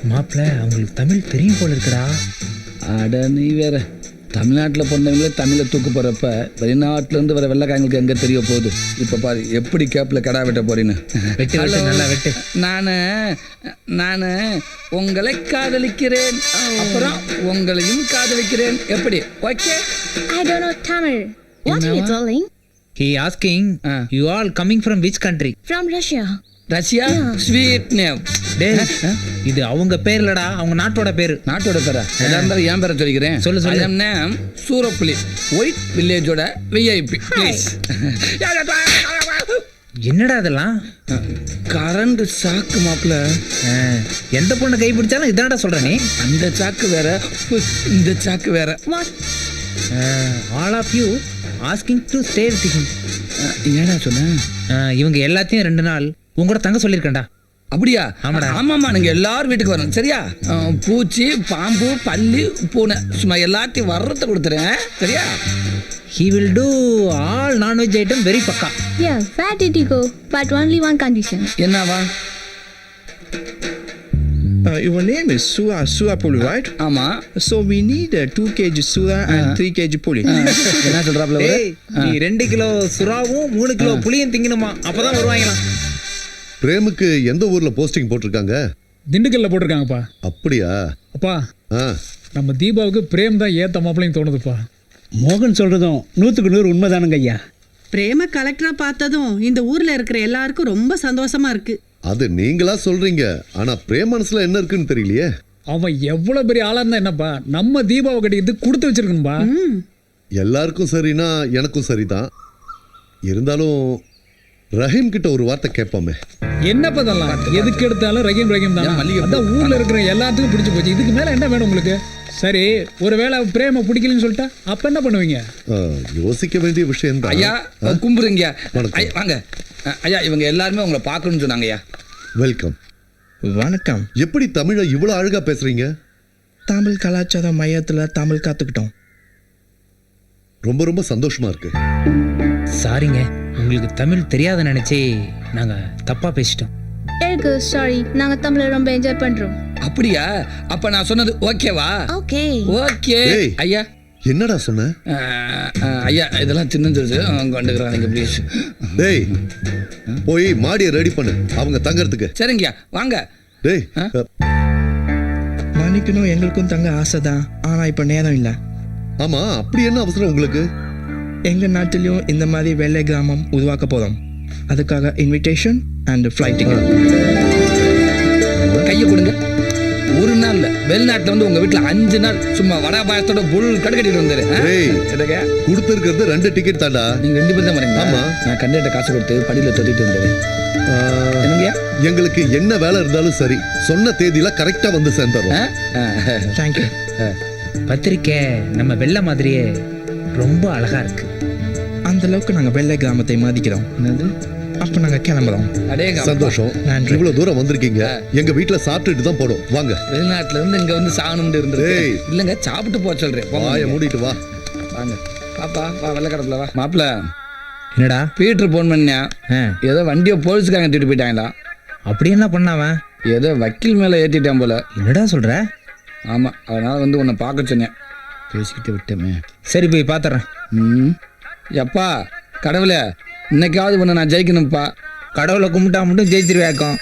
மாப்பிள்ள அவங்களுக்கு தமிழ் தெரியும் போல இருக்குடா. அட நீ வேற. தமிழ்நாட்டில் பிறந்தவங்களே தமிழை தூக்கு போகிறப்ப வெளிநாட்டிலேருந்து வர வெள்ளைக்காரங்களுக்கு எங்கே தெரிய போகுது? இப்போ பாரு எப்படி கேப்பில் கடா வெட்ட போறீன்னு. வெட்டு வெட்டு நல்லா வெட்டு. நான் உங்களை காதலிக்கிறேன், அப்புறம் உங்களையும் காதலிக்கிறேன். எப்படி? Okay. I don't know Tamil. What are you darling? He asking you all coming from which country? From Russia. Russia? Sweet name. டேய் இது அவங்க பேர் இல்லடா, அவங்க நாட்டோட பேரு. நாட்டோட பேரா? எதா இருந்தாலும் என் பேரை சொல்லிக்கிறேன். சொல்லு சொல்லு. நேம் சூரப்புலி, ஒயிட் வில்லேஜோட விஐபி. ப்ளீஸ். என்னடா அதெல்லாம்? கரண்ட் சாக்கு மாப்பிள்ள. எந்த பொண்ணு கை பிடிச்சாலும் இதான்டா சொல்ற நீ. அந்த சாக்கு வேற, இந்த சாக்கு வேற. What? All of you asking to stay with him. ஏடா சொன்ன? இவங்க எல்லாத்தையும் 2 நாள் உங்களோட தங்க சொல்லியிருக்கேன்டா. அப்படியா? ஆமாடா. ஆமாம்மா, நீங்கள் எல்லாரும் வீட்டுக்கு வரணும் சரியா? பூச்சி, பாம்பு, பல்லி, பூனை சும்மா எல்லாத்தையும் வர்றதை கொடுத்துறேன் சரியா? He will do all non-veg item very பக்கா. Yeah, where did you go? But only one condition. என்னவா? Your name is Sura Puli, right? ஆமா. So we need 2 kg Sura and 3 kg Puli. என்ன சொல்றாப்ல? நீ 2 கிலோ சுறாவும் 3 கிலோ புளியும் திங்கணுமா, அப்பதான் வருவாங்களாம். பிரேமுக்கு எந்த ஊர்ல போஸ்டிங் போட்டிருக்காங்க? திண்டுக்கல்ல போட்டிருக்காங்கப்பா. அப்படியா? அப்பா நம்ம தீபாவுக்கு பிரேம் தான் ஏத்த மாப்பிள்ளைன்னு தோணுதுப்பா. மோகன் சொல்றதும் 100க்கு 100 உண்மைதானுங்க ஐயா. பிரேம கலெக்டரா பார்த்ததும் இந்த ஊர்ல இருக்கிற எல்லாருக்கும் ரொம்ப சந்தோஷமா இருக்கு. அது நீங்களா சொல்றீங்க, ஆனா பிரேம் மனசுல என்ன இருக்குன்னு தெரியலையே. அவன் எவ்வளவு பெரிய ஆளா இருந்தா என்னப்பா, நம்ம தீபாவை கட்டிக்கிட்டு கொடுத்து வச்சிருக்கணும்பா. எல்லாருக்கும் சரினா எனக்கும் சரிதான். இருந்தாலும் ரஹீம் கிட்ட ஒரு வார்த்தை கேட்போமே. என்னப்பா இதெல்லாம், எதுக்கு எடுத்தாலும் ரஹீம் ரஹீம் தான். அதான் ஊர்ல இருக்கிற எல்லாத்துக்கும் பிடிச்சு போச்சு. இதுக்கு மேல என்ன வேணும் உங்களுக்கு? சரி, ஒருவேளை பிரேம பிடிக்கலன்னு சொல்லிட்டா அப்ப என்ன பண்ணுவீங்க? யோசிக்க வேண்டிய விஷயம் தான். ஐயா கும்பிடுங்க. வாங்க ஐயா, இவங்க எல்லாருமே உங்களை பார்க்கணும்னு சொன்னாங்க ஐயா. வெல்கம். வணக்கம். எப்படி தமிழை இவ்வளவு அழகா பேசுறீங்க? தமிழ் கலாச்சார மையத்தில் தமிழ் கற்றுக்கிட்டோம். ரொம்ப ரொம்ப சந்தோஷமா இருக்கு. சாரிங்க, உங்களுக்கு தமிழ் தெரியாத நினைச்சே நாங்க தப்பா பேசிட்டோம். சாரி, நாங்க தமிழை ரொம்ப என்ஜாய் பண்றோம். அப்படியா? அப்ப நான் சொன்னது ஓகேவா? Okay okay. ஐயா என்னடா சொன்ன? ஐயா இதெல்லாம் தின்னுது கொண்டுக்கிறாங்க ப்ளீஸ். டேய் போய் மாடியை ரெடி பண்ணு அவங்க தங்கறதுக்கு. சரிங்கய்யா வாங்க. டேய் மன்னிக்கணும், எங்களுக்கும் தங்க ஆசைதான், ஆனா இப்ப நேரம் இல்லை. ஆமா, அப்படி என்ன அவசரம் உங்களுக்கு? எங்க நாட்டிலையும் இந்த மாதிரி வெள்ளை கிராமம் உருவாக்க போறோம். அதுக்காக இன்விடேஷன் அண்ட் ஃப்ளைட் டிக்கெட். கையை கொடுங்க. ஒரு நாள் இல்ல, வெளிநாட்டுல வந்து உங்க வீட்டுல 5 நாள் சும்மா வடா பாயத்தோட புல் கடுக்கட்டிட்டு வந்தாரு. கொடுத்துருக்கிறது 2 டிக்கெட் தாண்டா. நீங்க 2 பேர் தான் வரீங்க. ஆமா, நான் கண்டிப்பா காசு கொடுத்து படியில தொட்டிட்டு வந்தாரு. எங்களுக்கு என்ன வேலை இருந்தாலும் சரி, சொன்ன தேதியில கரெக்டா வந்து சேர்ந்துறோம். தேங்க்யூ. பத்திரிக்கை நம்ம வெள்ளை மாதிரியே ரொம்ப அழகா இருக்கு. அந்த அளவுக்கு நாங்க வெள்ளை கிராமத்தை மதிக்கிறோம். அப்ப நாங்க கிளம்புறோம். சந்தோஷம். இவ்வளவு தூரம் வந்திருக்கீங்க, எங்க வீட்டுல சாப்பிட்டுட்டு தான் போடும். வாங்க. வெளிநாட்டுல இருந்து இங்க வந்து சாகணும்னு இருந்தது இல்லங்க, சாப்பிட்டு போக சொல்றேன். வாயை மூடிட்டு வா. வாங்க பாப்பா, வா வெள்ளை கடப்புல வா. மாப்பிள்ள என்னடா பீட்டர் போன் பண்ணியா? ஏதோ வண்டியை போலீஸ்காரங்க தூக்கிட்டு போயிட்டாங்களா? அப்படி என்ன பண்ணாவன்? ஏதோ வக்கீல் மேல ஏத்திட்டான் போல. என்னடா சொல்ற? ஆமா, அதனால வந்து உன்னை பார்க்க சொன்னேன். பேசிக்கிட்டு விட்டமே. சரி போய் பாத்துறேன். எப்பா கடவுளே, இன்னைக்காவது உன்னை நான் ஜெயிக்கணும்ப்பா. கடவுளை கும்பிட்டா மட்டும் ஜெயிச்சிருவேக்கம்.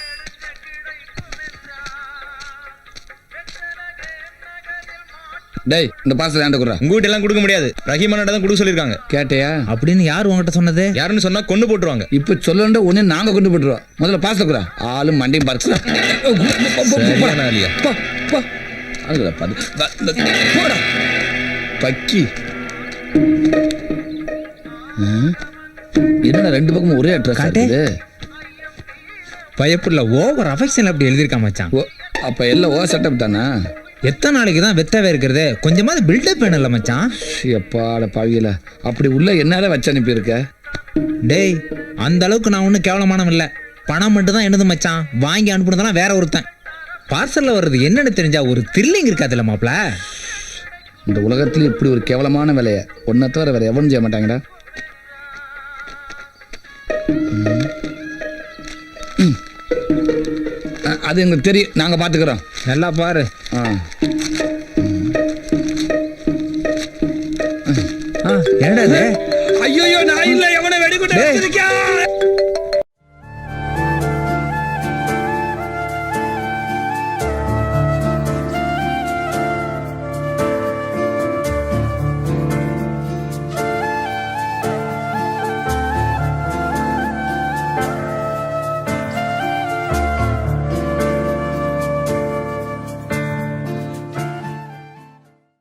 டேய் இந்த பார்சல் ஏன்டா குறா? உங்ககிட்ட எல்லாம் கொடுக்க முடியாது, ரஹீமன்கிட்ட தான் கொடுக்க சொல்லிருக்காங்க. கேட்டியா? அப்படின்னு யார் உங்ககிட்ட சொன்னது? யாருன்னு சொன்னா கொண்டு போட்டுருவாங்க. இப்ப சொல்லண்ட உடனே நாங்க கொண்டு போட்டுருவோம். முதல்ல பார்சல் குறா. ஆளும் மண்டையும் பார்க்க பக்கி. என்னடா 2 பக்கமும் ஒரே அட்ரஸ் இருக்குது? பயப்புள்ள ஓவர் அஃபெக்ஷன் அப்படி எழுதியிருக்கா மச்சான். அப்ப எல்லாம் ஓ செட்டப் தானா? எத்தனை நாளைக்கு தான் வெத்தவே இருக்கிறது? கொஞ்சமாவது பில்டப் வேணும்ல மச்சான். எப்பாட பாவியில அப்படி உள்ள என்னால வச்சு அனுப்பியிருக்க? டேய் அந்த அளவுக்கு நான் ஒன்றும் கேவலமானம் இல்லை. பணம் மட்டும் தான் என்னது மச்சான். வாங்கி அனுப்புனதெல்லாம் வேற ஒருத்தன். பார்சல்ல வர்றது என்னன்னு தெரிஞ்சா ஒரு த்ரில்லிங் இருக்காதுல்ல மாப்ள? இந்த உலகத்துல இப்படி ஒரு கேவலமான வேலையை ஒன்றை தவிர வேற எவனும் செய்ய மாட்டாங்கடா. அது எங்களுக்கு தெரியும், நாங்க பாத்துக்கிறோம். நல்லா பாரு. என்னடா